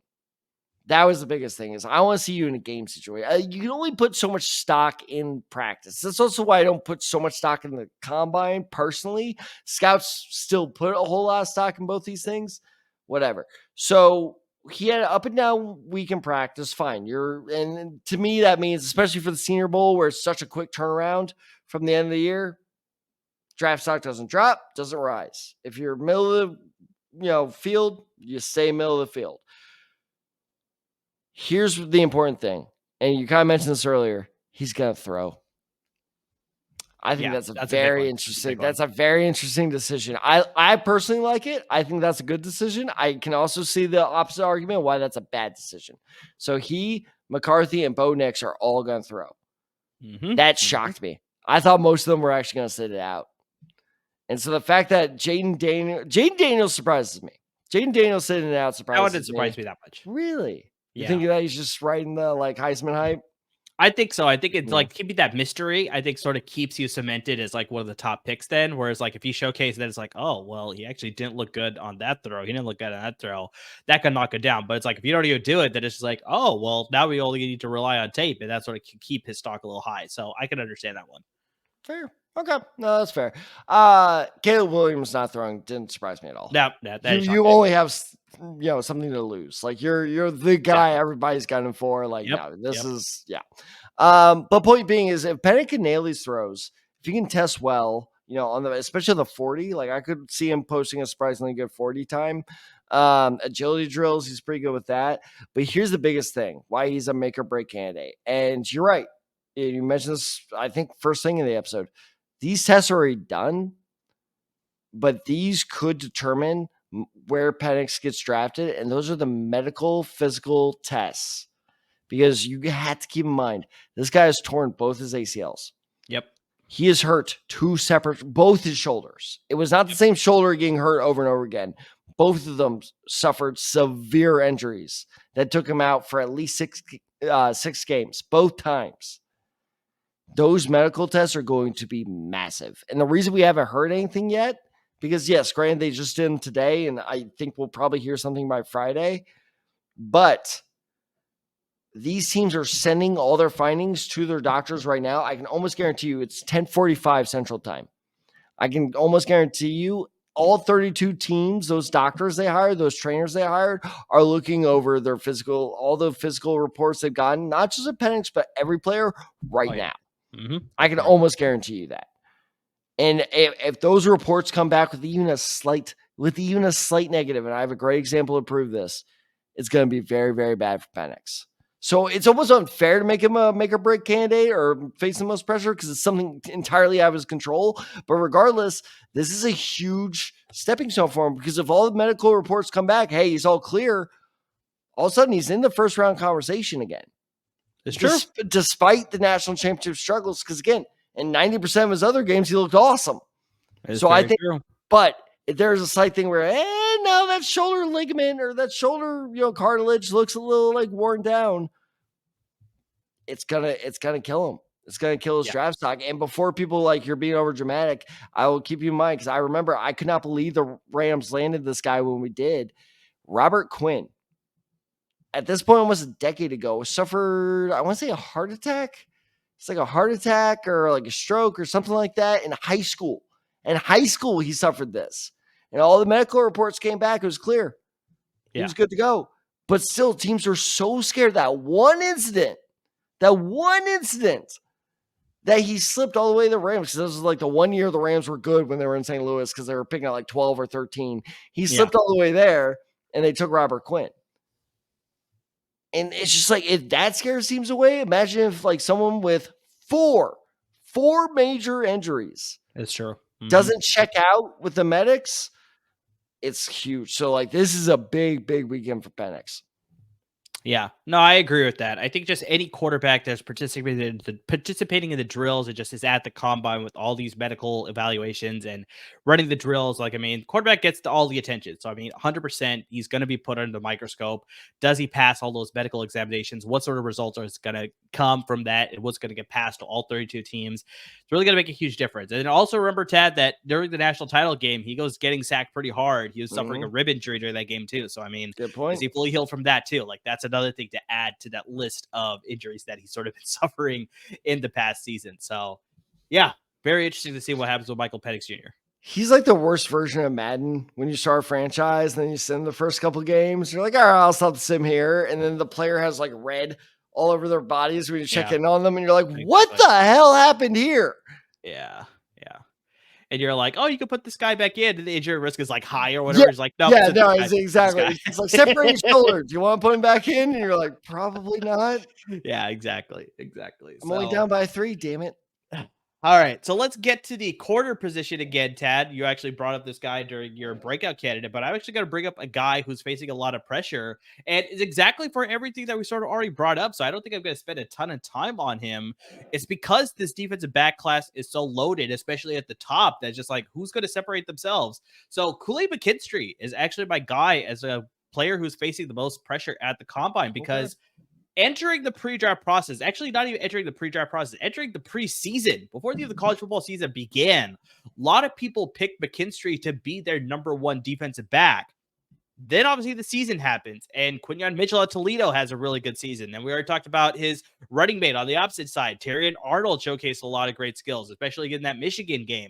That was the biggest thing is I want to see you in a game situation. You can only put so much stock in practice. That's also why I don't put so much stock in the combine personally. Scouts still put a whole lot of stock in both these things. Whatever. So he had an up and down week in practice. Fine. And to me, that means, especially for the Senior Bowl, where it's such a quick turnaround from the end of the year, draft stock doesn't drop, doesn't rise. If you're middle of the field, you stay middle of the field. Here's the important thing, and you kind of mentioned this earlier. He's going to throw. I think that's a very interesting. That's a very interesting decision. I personally like it. I think that's a good decision. I can also see the opposite argument why that's a bad decision. So McCarthy, and Bo Nix are all going to throw. Mm-hmm. That shocked me. I thought most of them were actually going to sit it out. And so the fact that Jaden Daniels surprises me. Jaden Daniels sitting it out surprises me. That wouldn't surprise me that much. Really? You think that he's just riding the Heisman hype? I think so. I think it's keeping that mystery. I think sort of keeps you cemented as one of the top picks then. Whereas if you showcase that, it's like, oh, well, he actually didn't look good on that throw. He didn't look good on that throw. That can knock it down. But it's if you don't even do it, then it's just like, oh, well, now we only need to rely on tape. And that sort of keep his stock a little high. So I can understand that one. Fair. Okay. No, that's fair. Caleb Williams not throwing didn't surprise me at all. No, you only have something to lose. You're the guy everybody's gunning for. But point being is if Penix can nail these throws, if he can test well, on especially the 40, I could see him posting a surprisingly good 40 time. Agility drills, he's pretty good with that. But here's the biggest thing, why he's a make or break candidate. And you're right. You mentioned this, I think, first thing in the episode. These tests are already done, but these could determine where Penix gets drafted, and those are the medical physical tests. Because you have to keep in mind, this guy has torn both his ACLs. Yep. He is hurt both his shoulders. It was not the same shoulder getting hurt over and over again. Both of them suffered severe injuries that took him out for at least six games, both times. Those medical tests are going to be massive. And the reason we haven't heard anything yet, because yes, granted, they just did them today, and I think we'll probably hear something by Friday, but these teams are sending all their findings to their doctors right now. I can almost guarantee you it's 10:45 Central Time. I can almost guarantee you all 32 teams, those doctors they hired, those trainers they hired, are looking over their all the physical reports they've gotten, not just at Penix, but every player right now. Mm-hmm. I can almost guarantee you that. And if those reports come back with even a slight negative, and I have a great example to prove this, it's going to be very, very bad for Penix. So it's almost unfair to make him a make or break candidate or face the most pressure because it's something entirely out of his control. But regardless, this is a huge stepping stone for him because if all the medical reports come back, hey, he's all clear, all of a sudden he's in the first round conversation again. It's true. Despite the national championship struggles, because again, in 90% of his other games, he looked awesome. So I think, but if there's a slight thing where, no, that shoulder ligament or that shoulder, cartilage looks a little like worn down, it's gonna kill him. It's gonna kill his draft stock. And before people like you're being over dramatic, I will keep you in mind because I remember I could not believe the Rams landed this guy when we did. Robert Quinn, at this point, almost a decade ago, suffered, I want to say a heart attack. It's like a heart attack or like a stroke or something like that in high school. In high school, he suffered this. And all the medical reports came back. It was clear. He was good to go. But still, teams are so scared that one incident that he slipped all the way to the Rams, because this was like the 1 year the Rams were good when they were in St. Louis because they were picking at like 12 or 13. He slipped all the way there, and they took Robert Quinn. And it's just like, if that scares teams away, imagine if like someone with four major injuries doesn't check out with the medics. It's huge. So like, this is a big, big weekend for Penix. Yeah, no, I agree with that. I think just any quarterback that's participating in the drills, it just is at the combine with all these medical evaluations and running the drills. Like, I mean, quarterback gets all the attention. So, I mean, 100%, he's going to be put under the microscope. Does he pass all those medical examinations? What sort of results are going to come from that? And what's going to get passed to all 32 teams? It's really going to make a huge difference. And also remember, Tad, that during the national title game, he goes getting sacked pretty hard. He was suffering a rib injury during that game too. So, I mean, good point. Is he fully healed from that too? Like, that's another thing to add to that list of injuries that he's sort of been suffering in the past season. So yeah, very interesting to see what happens with Michael Penix Jr. He's like the worst version of Madden when you start a franchise and then you send the first couple of games. You're like, all right, I'll stop the sim here. And then the player has like red all over their bodies when you check in on them. And you're like, what the hell happened here? Yeah. And you're like, oh, you can put this guy back in, and the injury risk is like high or whatever. He's like, no, exactly. It's like separate your shoulders. Do you want to put him back in? And you're like, probably not. Yeah, exactly. I'm only down by 3, damn it. All right, so let's get to the corner position again, Tad. You actually brought up this guy during your breakout candidate, but I'm actually going to bring up a guy who's facing a lot of pressure, and it's exactly for everything that we sort of already brought up, so I don't think I'm going to spend a ton of time on him. It's because this defensive back class is so loaded, especially at the top, that's just like, who's going to separate themselves? So Kool-Aid McKinstry is actually my guy as a player who's facing the most pressure at the combine because entering the pre-draft process, actually not even entering the pre-draft process, entering the preseason, before the college football season began, a lot of people picked McKinstry to be their number 1 defensive back. Then obviously the season happens, and Quinyon Mitchell at Toledo has a really good season. And we already talked about his running mate on the opposite side. Terrion Arnold showcased a lot of great skills, especially in that Michigan game.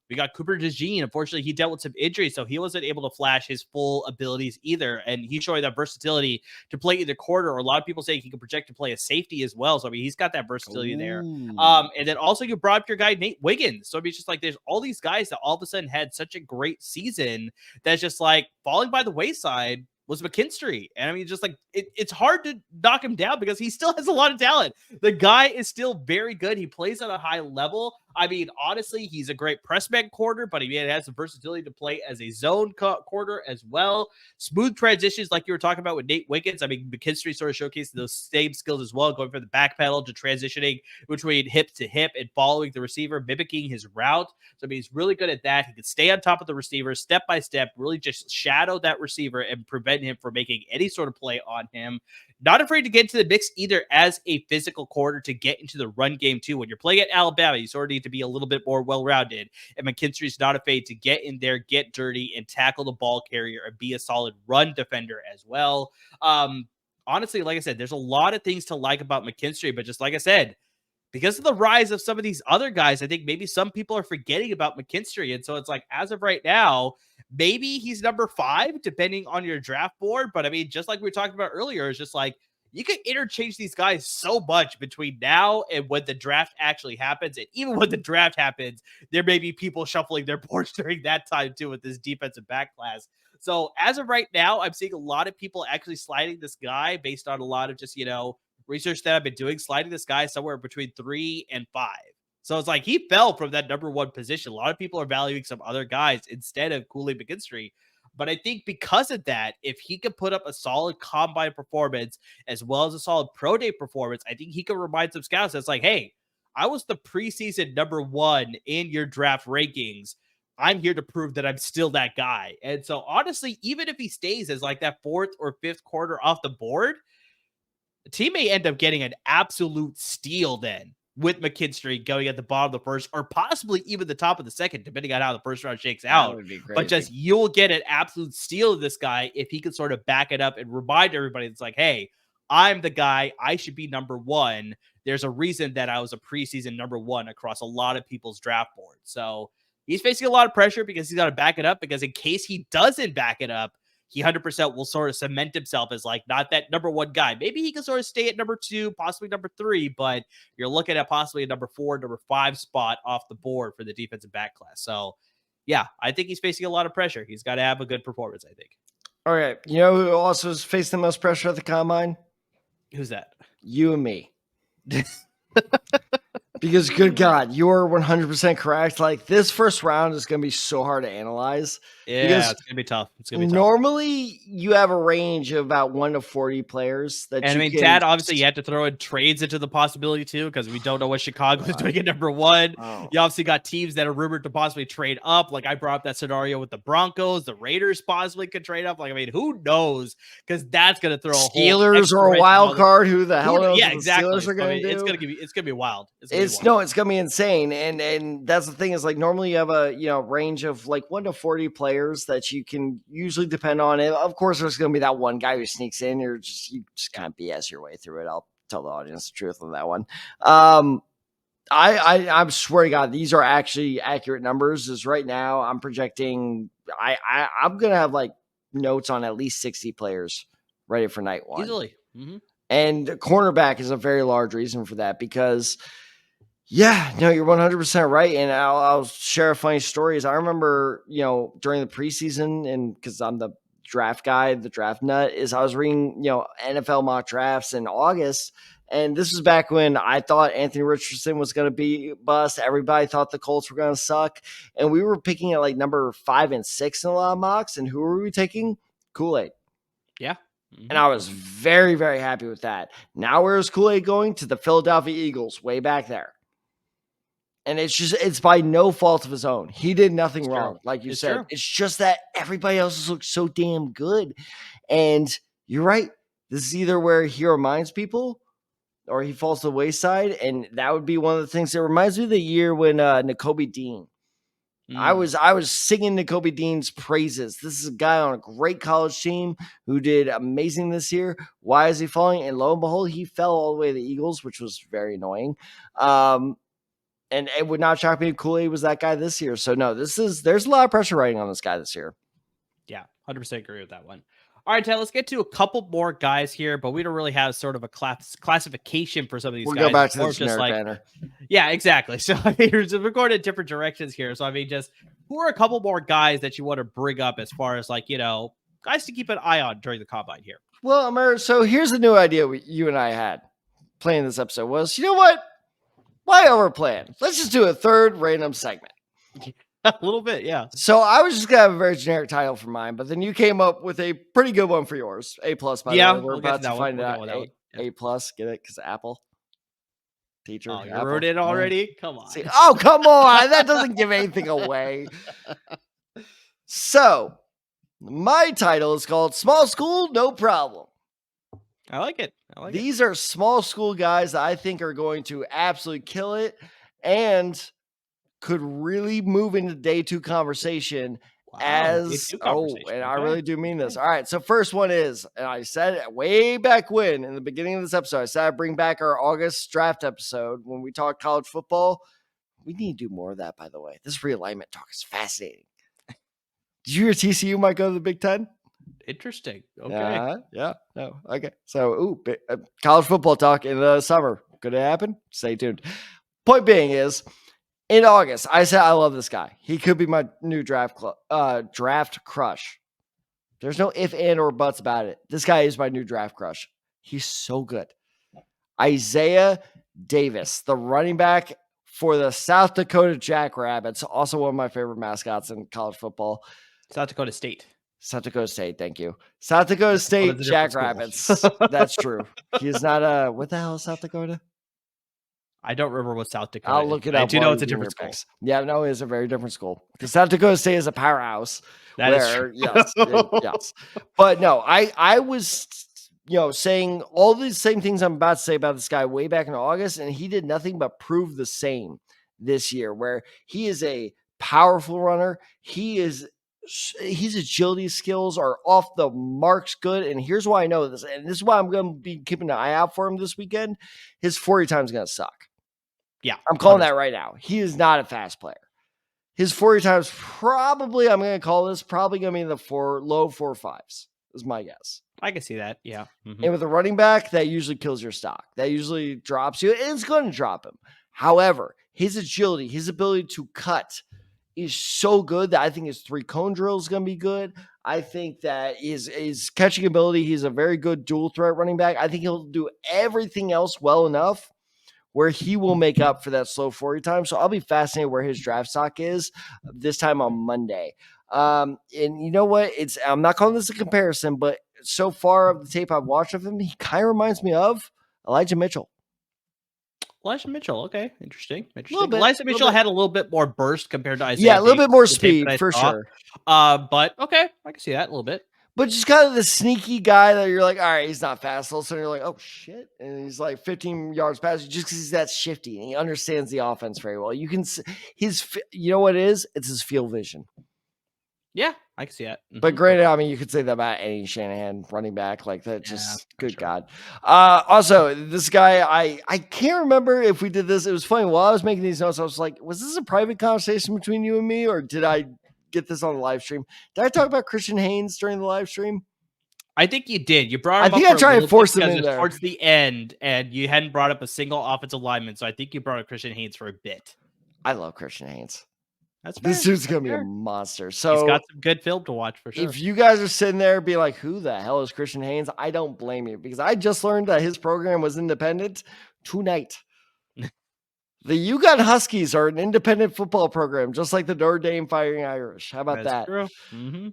We got Cooper DeJean. Unfortunately, he dealt with some injuries, so he wasn't able to flash his full abilities either. And he's showing that versatility to play either quarter, or a lot of people say he can project to play a safety as well. So, I mean, he's got that versatility there. And then also you brought up your guy, Nate Wiggins. So, I mean, it's just like there's all these guys that all of a sudden had such a great season that's just like falling by the wayside was McKinstry. And I mean, just like it's hard to knock him down because he still has a lot of talent. The guy is still very good. He plays at a high level. I mean, honestly, he's a great press man corner, but he has the versatility to play as a zone corner as well. Smooth transitions, like you were talking about with Nate Wiggins. I mean, McKinstry sort of showcased those same skills as well, going from the back pedal to transitioning between hip to hip and following the receiver, mimicking his route. So, I mean, he's really good at that. He can stay on top of the receiver step by step, really just shadow that receiver and prevent him from making any sort of play on him. Not afraid to get into the mix either as a physical corner to get into the run game too. When you're playing at Alabama, you sort of need to be a little bit more well-rounded. And McKinstry's not afraid to get in there, get dirty, and tackle the ball carrier and be a solid run defender as well. Honestly, like I said, there's a lot of things to like about McKinstry, but just like I said, because of the rise of some of these other guys, I think maybe some people are forgetting about McKinstry. And so it's like, as of right now, maybe he's number 5, depending on your draft board. But I mean, just like we were talking about earlier, it's just like, you can interchange these guys so much between now and when the draft actually happens. And even when the draft happens, there may be people shuffling their boards during that time too with this defensive back class. So as of right now, I'm seeing a lot of people actually sliding this guy based on a lot of just, research that I've been doing, sliding this guy somewhere between 3 and 5. So it's like he fell from that number 1 position. A lot of people are valuing some other guys instead of Kool-Aid McKinstry. But I think because of that, if he could put up a solid combine performance as well as a solid pro day performance, I think he could remind some scouts that's like, hey, I was the preseason number 1 in your draft rankings. I'm here to prove that I'm still that guy. And so honestly, even if he stays as like that 4th or 5th corner off the board, the team may end up getting an absolute steal then with McKinstry going at the bottom of the first or possibly even the top of the second, depending on how the first round shakes out. That would be crazy. But just you'll get an absolute steal of this guy if he can sort of back it up and remind everybody it's like, hey, I'm the guy. I should be number 1. There's a reason that I was a preseason number 1 across a lot of people's draft boards. So he's facing a lot of pressure because he's got to back it up, because in case he doesn't back it up, he 100% will sort of cement himself as like not that number 1 guy. Maybe he can sort of stay at number 2, possibly number 3, but you're looking at possibly a number 4, number 5 spot off the board for the defensive back class. So yeah, I think he's facing a lot of pressure. He's got to have a good performance, I think. All right. You know who also is facing the most pressure at the combine? Who's that? You and me. Because good God, you're 100% correct. Like, this first round is going to be so hard to analyze. Yeah, it's going to be tough. It's going to be tough. Normally, you have a range of about 1 to 40 players. That and I mean, Dad, obviously, you had to throw in trades into the possibility too, because we don't know what Chicago is doing at number 1. Oh. You obviously got teams that are rumored to possibly trade up. Like I brought up that scenario with the Broncos, the Raiders possibly could trade up. Like, I mean, who knows? Because that's going to throw a Steelers or a wild card. Who the hell knows? Yeah, exactly. The Steelers are going to do? It's going to be wild. It's going to be insane. And that's the thing is, like, normally you have a range of like 1 to 40 players that you can usually depend on. And of course, there's going to be that one guy who sneaks in. You just kind of BS your way through it. I'll tell the audience the truth on that one. I swear to God, these are actually accurate numbers. Is right now I'm projecting. I'm going to have like notes on at least 60 players ready for night 1 easily. Mm-hmm. And cornerback is a very large reason for that, because yeah, no, you're 100% right. And I'll share a funny story. I remember, during the preseason, and because I'm the draft guy, the draft nut, is I was reading, NFL mock drafts in August. And this was back when I thought Anthony Richardson was going to be bust. Everybody thought the Colts were going to suck. And we were picking at like number 5 and 6 in a lot of mocks. And who were we taking? Kool-Aid. Yeah. Mm-hmm. And I was very, very happy with that. Now where's Kool-Aid going? To the Philadelphia Eagles, way back there. And it's by no fault of his own. He did nothing wrong, like you said. True. It's just that everybody else looks so damn good. And you're right. This is either where he reminds people or he falls to the wayside. And that would be one of the things that reminds me of the year when Nakobe Dean. I was singing Nakobe Dean's praises. This is a guy on a great college team who did amazing this year. Why is he falling? And lo and behold, he fell all the way to the Eagles, which was very annoying. And it would not shock me if Kool-Aid was that guy this year. So no, there's a lot of pressure riding on this guy this year. Yeah, 100% agree with that one. All right, Ted, let's get to a couple more guys here, but we don't really have sort of a classification for some of these guys. We'll go back to the generic banner. Yeah, exactly. So I mean, we're going in different directions here. So I mean, just who are a couple more guys that you want to bring up as far as like, guys to keep an eye on during the combine here? Well, Amir, so here's the new idea you and I had playing this episode was, you know what? why overplan? Let's just do a third random segment. A little bit, yeah. So I was just gonna have a very generic title for mine, but then you came up with a pretty good one for yours. A+, by the way. We're about to find out. A+, get it? Because Apple. Teacher. Oh, you Apple. wrote it already? Come on. See, oh, come on. That doesn't give anything away. So, my title is called Small School, No Problem. I like it. These are small school guys that I think are going to absolutely kill it and could really move into day 2 conversation. Wow, and I really do mean this. All right, so first one is, and I said it way back when in the beginning of this episode, I said I'd bring back our August draft episode when we talked college football. We need to do more of that, by the way. This realignment talk is fascinating. Did you hear TCU might go to the Big Ten? Interesting. Okay. Yeah. No. Okay. So, college football talk in the summer. Could it happen? Stay tuned. Point being is, in August, I said I love this guy. He could be my new draft crush. There's no if, and, or buts about it. This guy is my new draft crush. He's so good. Isaiah Davis, the running back for the South Dakota Jackrabbits, also one of my favorite mascots in college football. South Dakota State. Thank you. South Dakota State Jackrabbits. That's true. He is not what the hell is South Dakota? I don't remember what South Dakota I'll look it up. I do know it's a different school. Yeah, no, it's a very different school. Because South Dakota State is a powerhouse. That is true. Yes. But no, I was, saying all these same things I'm about to say about this guy way back in August, and he did nothing but prove the same this year, where he is a powerful runner. His agility skills are off the marks good. And here's why I know this. And this is why I'm going to be keeping an eye out for him this weekend. His 40 time is going to suck. Yeah. I'm calling that right now. He is not a fast player. His 40 times probably, I'm going to call this probably going to be in the low 4.5s is my guess. I can see that. Yeah. Mm-hmm. And with a running back, that usually kills your stock. That usually drops you. And it's going to drop him. However, his agility, his ability to cut is so good that I think his 3-cone drill is going to be good. I think that his catching ability, he's a very good dual threat running back. I think he'll do everything else well enough where he will make up for that slow 40 time. So I'll be fascinated where his draft stock is this time on Monday. And you know what? I'm not calling this a comparison, but so far of the tape I've watched of him, he kind of reminds me of Elijah Mitchell. Okay. Interesting. Elijah Mitchell had a little bit more burst compared to Isaiah. Yeah, a little bit more speed for sure. But okay, I can see that a little bit. But just kind of the sneaky guy that you're like, all right, he's not fast. All of a sudden you're like, oh shit. And he's like 15 yards past you just because he's that shifty and he understands the offense very well. You can you know what it is? It's his field vision. Yeah, I can see that. Mm-hmm. But granted, I mean, you could say that about any Shanahan running back like that. Just good God. Also, this guy, I can't remember if we did this. It was funny. While I was making these notes, I was like, was this a private conversation between you and me, or did I get this on the live stream? Did I talk about Christian Haynes during the live stream? I think you did. You brought him up. I think I tried to force him in there towards the end, and you hadn't brought up a single offensive lineman. So I think you brought up Christian Haynes for a bit. I love Christian Haynes. That's fair. This dude's gonna be a monster. So he's got some good film to watch for sure. If you guys are sitting there being like, "Who the hell is Christian Haynes?" I don't blame you, because I just learned that his program was independent tonight. The UConn Huskies are an independent football program, just like the Notre Dame Fighting Irish. How about that? True. Mm-hmm.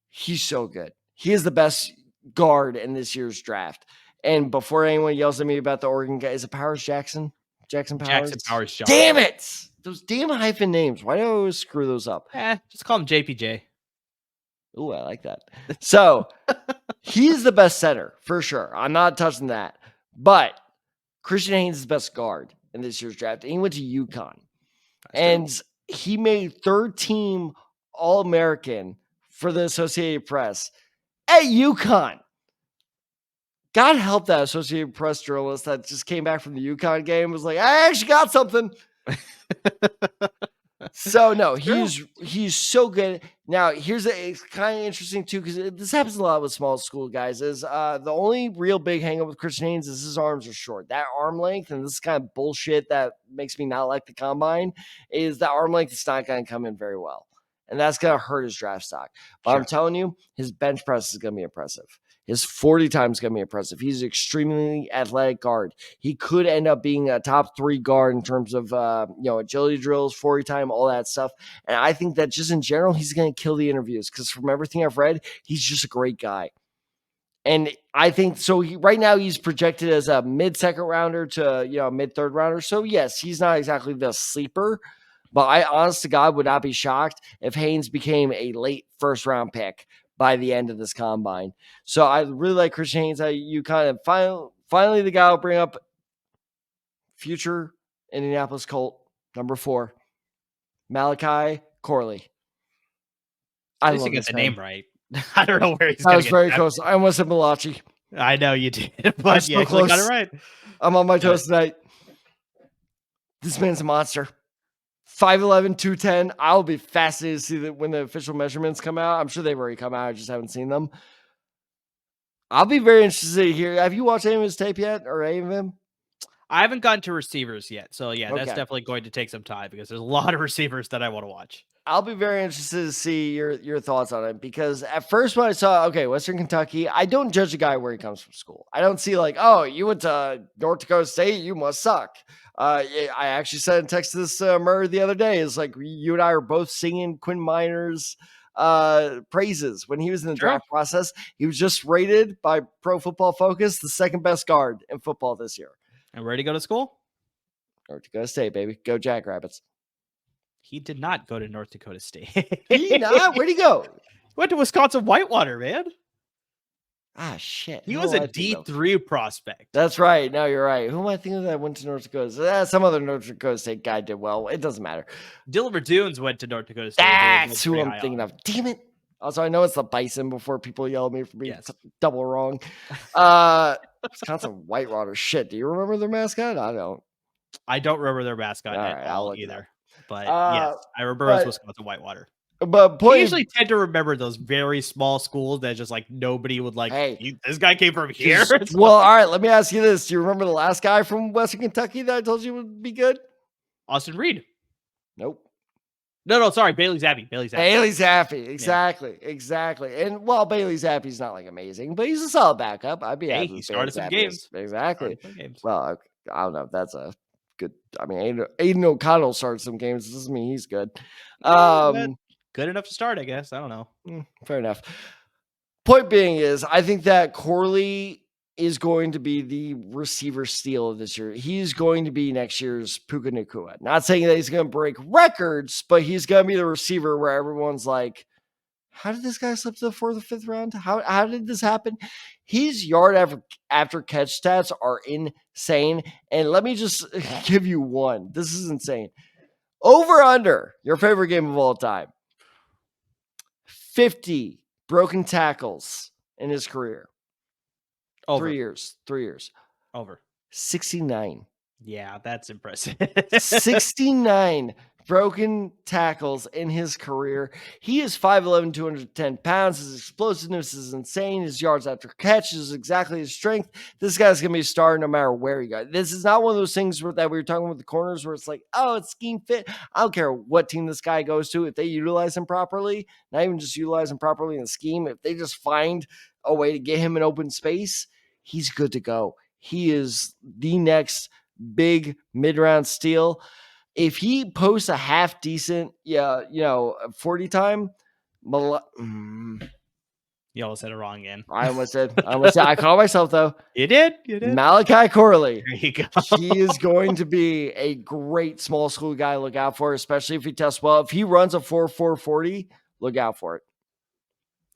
He's so good. He is the best guard in this year's draft. And before anyone yells at me about the Oregon guy, is it Powers Jackson? Jackson Powers? Jackson Powers Johnson. Damn it! Those damn hyphen names. Why do I always screw those up? Just call him JPJ. Ooh, I like that. So he's the best center for sure. I'm not touching that. But Christian Haynes is the best guard in this year's draft. And he went to UConn. And he made third team All-American for the Associated Press at UConn. God help that Associated Press journalist that just came back from the UConn game, was like, I actually got something. So no, he's so good. Now it's kind of interesting too, because this happens a lot with small school guys. Is the only real big hang up with Christian Haynes is his arms are short. That arm length, and this is kind of bullshit that makes me not like the combine, is that arm length is not going to come in very well. and that's going to hurt his draft stock. But Sure. I'm telling you, his bench press is going to be impressive. His 40 times is going to be impressive. He's an extremely athletic guard. He could end up being a top 3 guard in terms of agility drills, 40 time, all that stuff. And I think that just in general, he's going to kill the interviews because from everything I've read, he's just a great guy. And I think so. Right now, he's projected as a mid-second rounder to mid-third rounder. So yes, he's not exactly the sleeper, but I, honest to God, would not be shocked if Haynes became a late first-round pick by the end of this combine. So I really like Christian Haynes. You kind of finally the guy will bring up future Indianapolis Colt number 4, Malachi Corley. I love this the name right. I don't know where he's going to get very close. I almost said Malachi. I know you did, but yeah, close. Got it right. I'm on my toes tonight. This man's a monster. 5'11", 210. I'll be fascinated to see that when the official measurements come out. I'm sure they've already come out. I just haven't seen them. I'll be very interested to hear. Have you watched any of his tape yet, or any of him? I haven't gotten to receivers yet, so yeah, that's definitely going to take some time because there's a lot of receivers that I want to watch. I'll be very interested to see your thoughts on it because at first when I saw, Western Kentucky, I don't judge a guy where he comes from school. I don't see like, oh, you went to North Dakota State, you must suck. I actually said in text to this Murray the other day, is like you and I are both singing Quinn Miner's praises when he was in the draft process. He was just rated by Pro Football Focus the second best guard in football this year. And where did he go to school? North Dakota State, baby. Go Jackrabbits. He did not go to North Dakota State. Did he not? Where'd he go? Went to Wisconsin Whitewater, man. Ah, shit. He was a D3 prospect. That's right. No, you're right. Who am I thinking that went to North Dakota? Some other North Dakota State guy did well. It doesn't matter. Dylan Radunes went to North Dakota State. That's who I'm thinking of. Damn it. Also, I know it's the Bison before people yell at me for being double wrong. Wisconsin Whitewater. Shit. Do you remember their mascot? I don't. I don't remember their mascot at all either. But yes, I remember it was Wisconsin Whitewater. But I usually tend to remember those very small schools that just like nobody would like. Hey, this guy came from here. Well, all right. Let me ask you this: do you remember the last guy from Western Kentucky that I told you would be good? Austin Reed. Nope. No, sorry, Bailey Zappi. Exactly. And Bailey Zappi's not like amazing, but he's a solid backup. I'd be happy. He started some games. Exactly. Well, I don't know if that's a good. I mean, Aiden O'Connell started some games. Doesn't mean he's good. Good enough to start, I guess. I don't know. Fair enough. Point being is, I think that Corley is going to be the receiver steal of this year. He's going to be next year's Puka Nacua. Not saying that he's going to break records, but he's going to be the receiver where everyone's like, how did this guy slip to the 4th or 5th round? How did this happen? His yard after catch stats are insane. And let me just give you one. This is insane. Over under, your favorite game of all time. 50 broken tackles in his career. Over. 3 years. Over. 69. Yeah, that's impressive. 69 broken tackles in his career. He is 5'11", 210 pounds. His explosiveness is insane. His yards after catch is exactly his strength. This guy's going to be a star no matter where he goes. This is not one of those things that we were talking with the corners where it's like, oh, it's scheme fit. I don't care what team this guy goes to. If they utilize him properly, not even just utilize him properly in the scheme, if they just find a way to get him in open space, he's good to go. He is the next big mid-round steal. If he posts a half decent, 40 time, you almost said it wrong again. I almost said. I caught myself though. You did. Malachi Corley. There you go. He is going to be a great small school guy to look out for, especially if he tests well. If he runs a 4.40, look out for it.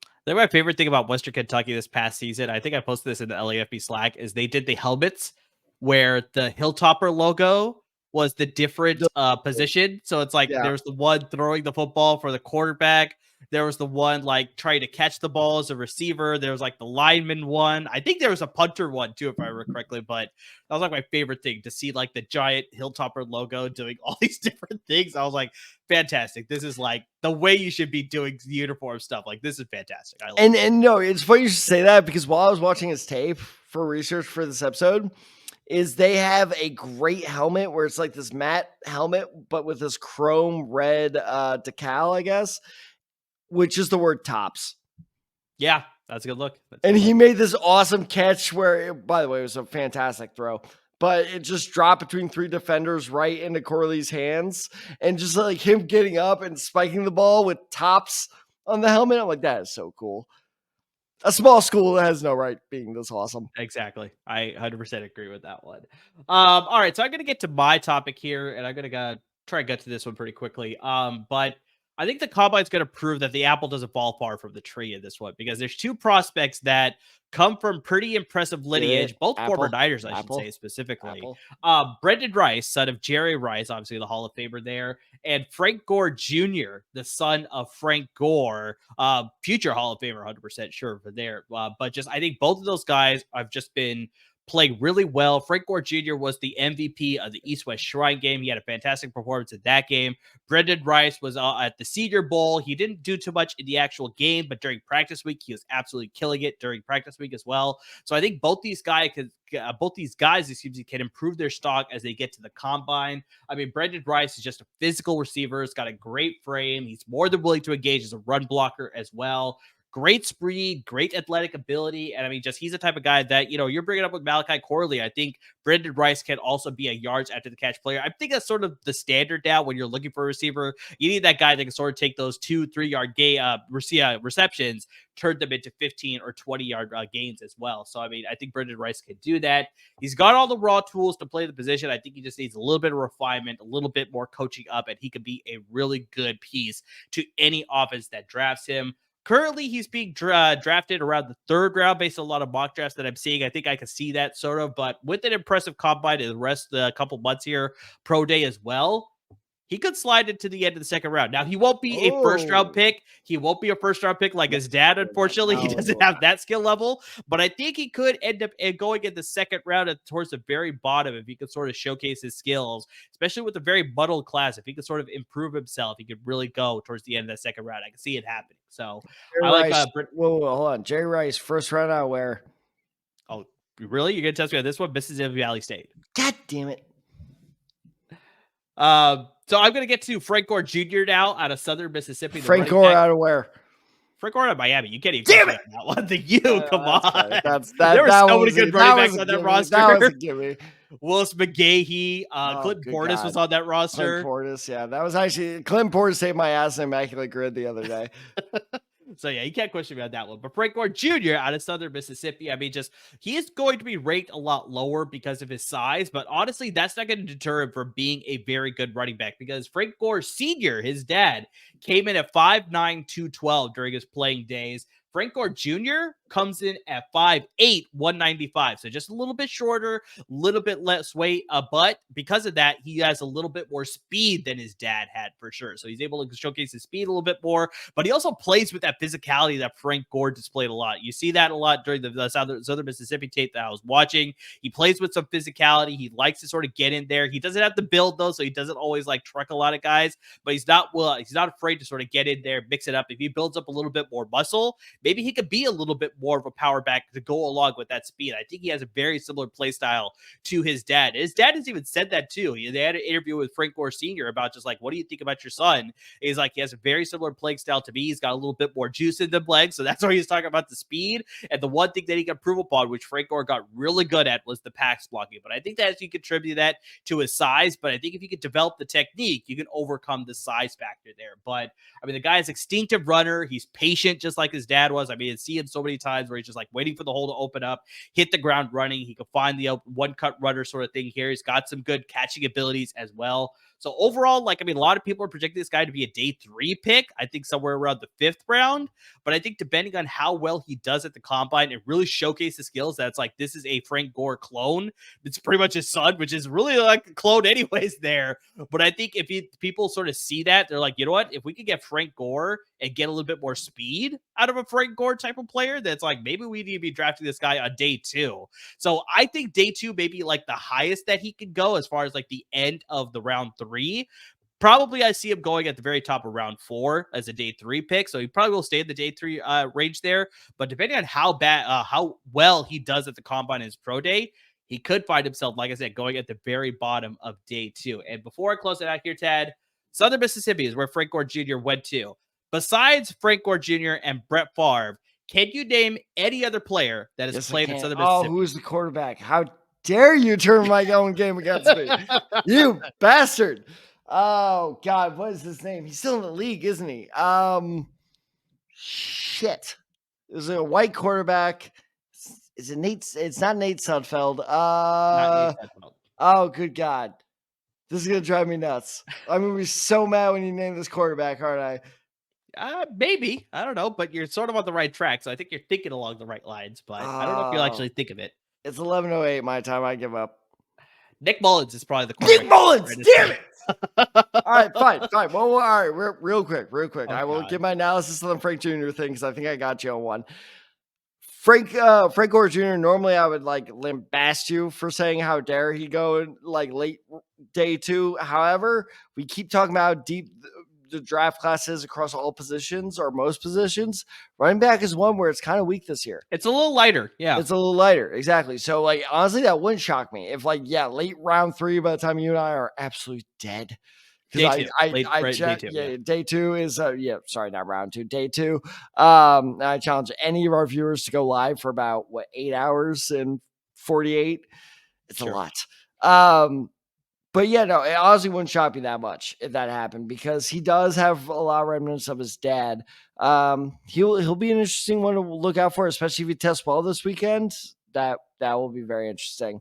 I think my favorite thing about Western Kentucky this past season, I think I posted this in the LAFB Slack, is they did the helmets where the Hilltopper logo was the different position. So it's like there's the one throwing the football for the quarterback. There was the one like trying to catch the ball as a receiver. There was like the lineman one. I think there was a punter one too, if I remember correctly. But that was like my favorite thing to see, like the giant Hilltopper logo doing all these different things. I was like, fantastic. This is like the way you should be doing uniform stuff. Like this is fantastic. I love and no, it's funny you should say that because while I was watching his tape for research for this episode, is they have a great helmet where it's like this matte helmet, but with this chrome red decal, I guess, which is the word tops. Yeah, that's a good look. And he made this awesome catch where, by the way, it was a fantastic throw, but it just dropped between 3 defenders right into Corley's hands. And just like him getting up and spiking the ball with tops on the helmet, I'm like, that is so cool. A small school that has no right being this awesome. Exactly. I 100% agree with that one. All right, so I'm going to get to my topic here, and I'm going to try and get to this one pretty quickly. But I think the combine's going to prove that the apple doesn't fall far from the tree in this one, because there's 2 prospects that come from pretty impressive lineage, both former Niners, I should say specifically. Brendan Rice, son of Jerry Rice, obviously the Hall of Famer there, and Frank Gore Jr., the son of Frank Gore, future Hall of Famer, 100% sure for there. But just, I think both of those guys have just been playing really well. Frank Gore Jr. was the MVP of the East-West Shrine game. He had a fantastic performance in that game. Brendan Rice was at the Senior Bowl. He didn't do too much in the actual game, but during practice week, he was absolutely killing it during practice week as well. So I think both these guys can improve their stock as they get to the combine. I mean, Brendan Rice is just a physical receiver. He's got a great frame. He's more than willing to engage as a run blocker as well. Great speed, great athletic ability. And I mean, just he's the type of guy that, you're bringing up with Malachi Corley. I think Brendan Rice can also be a yards after the catch player. I think that's sort of the standard now when you're looking for a receiver. You need that guy that can sort of take those 2-3 yard receptions, turn them into 15 or 20 yard gains as well. So, I mean, I think Brendan Rice can do that. He's got all the raw tools to play the position. I think he just needs a little bit of refinement, a little bit more coaching up, and he could be a really good piece to any offense that drafts him. Currently, he's being drafted around the 3rd round based on a lot of mock drafts that I'm seeing. I think I can see that sort of, but with an impressive combine and the rest of the couple months here, pro day as well, he could slide into the end of the 2nd round. Now, he won't be a first-round pick. He won't be a first-round pick like his dad, unfortunately. He doesn't have that skill level. But I think he could end up going in the 2nd round towards the very bottom if he could sort of showcase his skills, especially with a very muddled class. If he could sort of improve himself, he could really go towards the end of that 2nd round. I can see it happening. So, Jerry Rice, whoa, hold on. Jerry Rice, first round out where? Oh, really? You're going to test me on this one? Mississippi Valley State. God damn it. So I'm going to get to Frank Gore Jr. now out of Southern Mississippi. Frank Gore out of where? Frank Gore out of Miami. You can't even get that one. Come on. There were so many good running backs on that roster. That was a gimme. Willis McGahee, Clinton Portis was on that roster. Clinton Portis, yeah. That was actually Clinton Portis saved my ass in Immaculate Grid the other day. So, yeah, you can't question me on that one. But Frank Gore Jr. out of Southern Mississippi, I mean, he is going to be ranked a lot lower because of his size. But honestly, that's not going to deter him from being a very good running back, because Frank Gore Sr., his dad, came in at 5'9", 212 during his playing days. Frank Gore Jr. comes in at 5'8", 195. So just a little bit shorter, a little bit less weight. But because of that, he has a little bit more speed than his dad had for sure. So he's able to showcase his speed a little bit more. But he also plays with that physicality that Frank Gore displayed a lot. You see that a lot during the Southern Mississippi tape that I was watching. He plays with some physicality. He likes to sort of get in there. He doesn't have to build, though, so he doesn't always like truck a lot of guys. But he's not afraid to sort of get in there, mix it up. If he builds up a little bit more muscle, maybe he could be a little bit more of a power back to go along with that speed. I think he has a very similar play style to his dad. His dad has even said that too. They had an interview with Frank Gore Sr. about just like, what do you think about your son? He's like, he has a very similar playing style to me. He's got a little bit more juice in the legs. So that's why he's talking about the speed. And the one thing that he can improve upon, which Frank Gore got really good at, was the pass blocking. But I think that you contribute that to his size. But I think if you could develop the technique, you can overcome the size factor there. But I mean, the guy is instinctive runner. He's patient, just like his dad was. I mean, see him so many times where he's just like waiting for the hole to open up, hit the ground running. He can find the one-cut runner sort of thing here. He's got some good catching abilities as well. So overall, like, I mean, a lot of people are projecting this guy to be a day 3 pick. I think somewhere around the 5th round. But I think depending on how well he does at the combine, it really showcases skills that's like, this is a Frank Gore clone. It's pretty much his son, which is really like a clone anyways there. But I think if people sort of see that, they're like, you know what? If we could get Frank Gore and get a little bit more speed out of a Frank Gore type of player, that's like, maybe we need to be drafting this guy on day 2. So I think day 2 may be like the highest that he could go as far as like the end of the round 3. Probably I see him going at the very top of round 4 as a day 3 pick. So he probably will stay in the day 3 range there. But depending on how well he does at the combine in his pro day, he could find himself, like I said, going at the very bottom of day 2. And before I close it out here, Tad, Southern Mississippi is where Frank Gore Jr. went to. Besides Frank Gore Jr. and Brett Favre, can you name any other player that has played at Southern Mississippi? Oh, who is the quarterback? How dare you turn my own game against me? You bastard. Oh, God. What is his name? He's still in the league, isn't he? Shit. Is it a white quarterback? Is it Nate? It's not Nate Sudfeld. Not Nate Sudfeld. Oh, good God. This is going to drive me nuts. I'm going to be so mad when you name this quarterback, aren't I? Maybe. I don't know, but you're sort of on the right track. So I think you're thinking along the right lines, but I don't know if you'll actually think of it. It's 11:08 my time. I give up. Nick Mullins is probably the quarterback. Nick Mullins! Damn it! All right, fine. Well, all right, real quick. Oh, I will God. give my analysis on the Frank Jr. thing because I think I got you on one. Frank Gore Jr. Normally, I would like lambast you for saying how dare he go in like late day 2. However, we keep talking about how deep the draft class is across all positions or most positions. Running back is one where it's kind of weak this year. It's a little lighter. Yeah. It's a little lighter. Exactly. So like, honestly, that wouldn't shock me if like, late round 3, by the time you and I are absolutely dead. Day 2. Day 2 is sorry, not round 2, day 2. I challenge any of our viewers to go live for about 8 hours and 48. It's Sure. a lot. But yeah, no, it honestly wouldn't shock me that much if that happened because he does have a lot of remnants of his dad. He'll be an interesting one to look out for, especially if he tests well this weekend. That will be very interesting.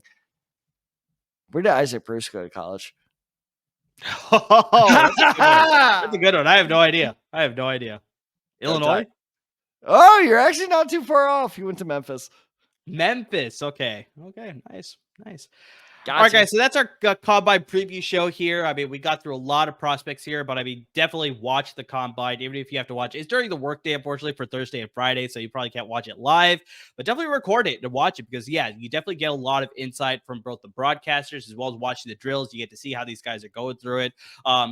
Where did Isaac Bruce go to college? Oh, that's a good one. I have no idea. Illinois? Oh, you're actually not too far off. He went to Memphis. Okay. Nice. Gotcha. All right, guys. So that's our Combine preview show here. I mean, we got through a lot of prospects here, but I mean, definitely watch the Combine, even if you have to watch it. It's during the workday, unfortunately, for Thursday and Friday, so you probably can't watch it live, but definitely record it and watch it because, yeah, you definitely get a lot of insight from both the broadcasters as well as watching the drills. You get to see how these guys are going through it.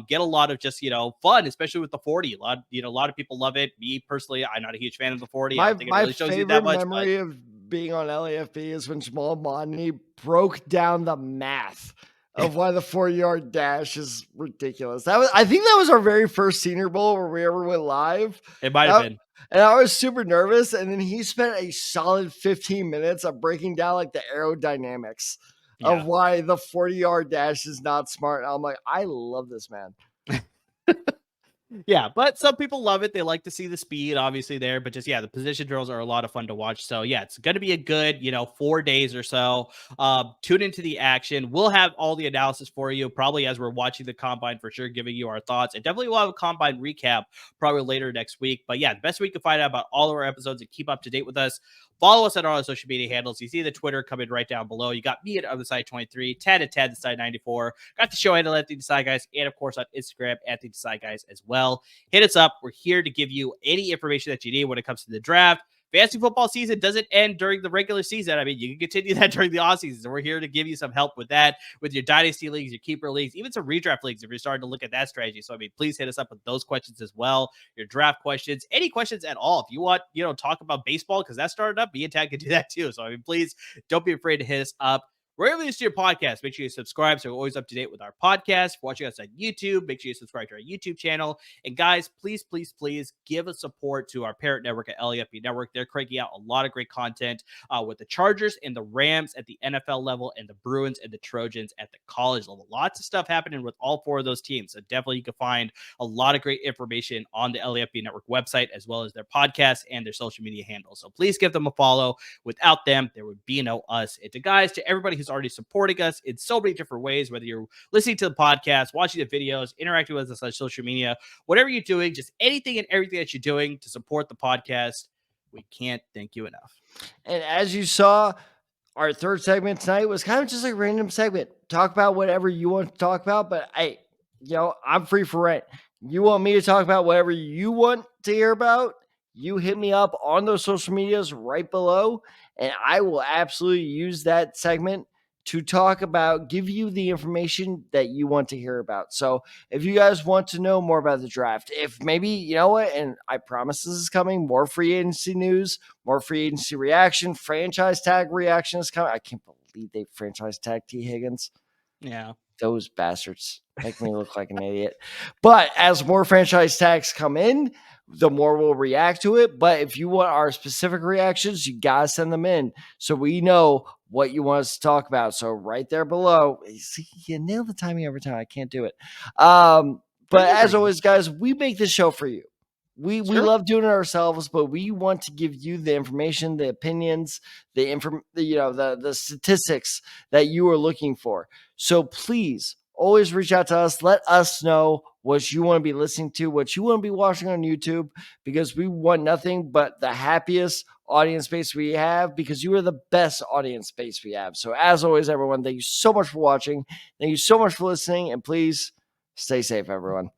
Get a lot of just, fun, especially with the 40. A lot of people love it. Me personally, I'm not a huge fan of the 40. I don't think it really shows you that much. Memory of being on LAFB is when Jamal Monty broke down the math of why the 4-yard dash is ridiculous. I think that was our very first Senior Bowl where we ever went live. It might have been. And I was super nervous. And then he spent a solid 15 minutes of breaking down like the aerodynamics of why the 40-yard dash is not smart. And I'm like, I love this man. Yeah, but some people love it. They like to see the speed, obviously, there. But just, the position drills are a lot of fun to watch. So, it's going to be a good, 4 days or so. Tune into the action. We'll have all the analysis for you, probably as we're watching the Combine for sure, giving you our thoughts. And definitely we'll have a Combine recap probably later next week. But, the best way you can find out about all of our episodes and keep up to date with us, follow us on all our social media handles. You see the Twitter coming right down below. You got me at OtherSide23, Tad at TadTheSide94. Got the show handle at The Decide Guys, and of course on Instagram at The Decide Guys as well. Hit us up. We're here to give you any information that you need when it comes to the draft. Fantasy football season doesn't end during the regular season. I mean, you can continue that during the offseason. So we're here to give you some help with that, with your dynasty leagues, your keeper leagues, even some redraft leagues if you're starting to look at that strategy. So, I mean, please hit us up with those questions as well. Your draft questions, any questions at all. If you want, talk about baseball, because that started up, me and Tad can do that too. So, I mean, please don't be afraid to hit us up. Wherever you listen to your podcast, make sure you subscribe so you're always up to date with our podcast. If you're watching us on YouTube, make sure you subscribe to our YouTube channel. And guys, please give a support to our parent network at LAFB Network. They're cranking out a lot of great content with the Chargers and the Rams at the NFL level and the Bruins and the Trojans at the college level. Lots of stuff happening with all 4 of those teams. So definitely you can find a lot of great information on the LAFB Network website as well as their podcast and their social media handles. So please give them a follow. Without them, there would be no us. And to everybody who's already supporting us in so many different ways, whether you're listening to the podcast, watching the videos, interacting with us on social media, whatever you're doing, just anything and everything that you're doing to support the podcast, we can't thank you enough. And as you saw, our third segment tonight was kind of just like a random segment. Talk about whatever you want to talk about, but hey, I'm free for rent. You want me to talk about whatever you want to hear about? You hit me up on those social medias right below, and I will absolutely use that segment to talk about, give you the information that you want to hear about. So if you guys want to know more about the draft, if maybe, you know what, and I promise this is coming, more free agency news, more free agency reaction, franchise tag reaction is coming. I can't believe they franchise tag T. Higgins. Yeah. Those bastards make me look like an idiot. But as more franchise tags come in, the more we'll react to it. But if you want our specific reactions, you got to send them in so we know what you want us to talk about. So right there below, see, you nail the timing every time. I can't do it. But as always, guys, we make this show for you. We love doing it ourselves, but we want to give you the information, the opinions, the statistics that you are looking for. So please always reach out to us. Let us know what you want to be listening to, what you want to be watching on YouTube, because we want nothing but the happiest audience base we have, because you are the best audience base we have. So as always, everyone, thank you so much for watching. Thank you so much for listening, and please stay safe, everyone.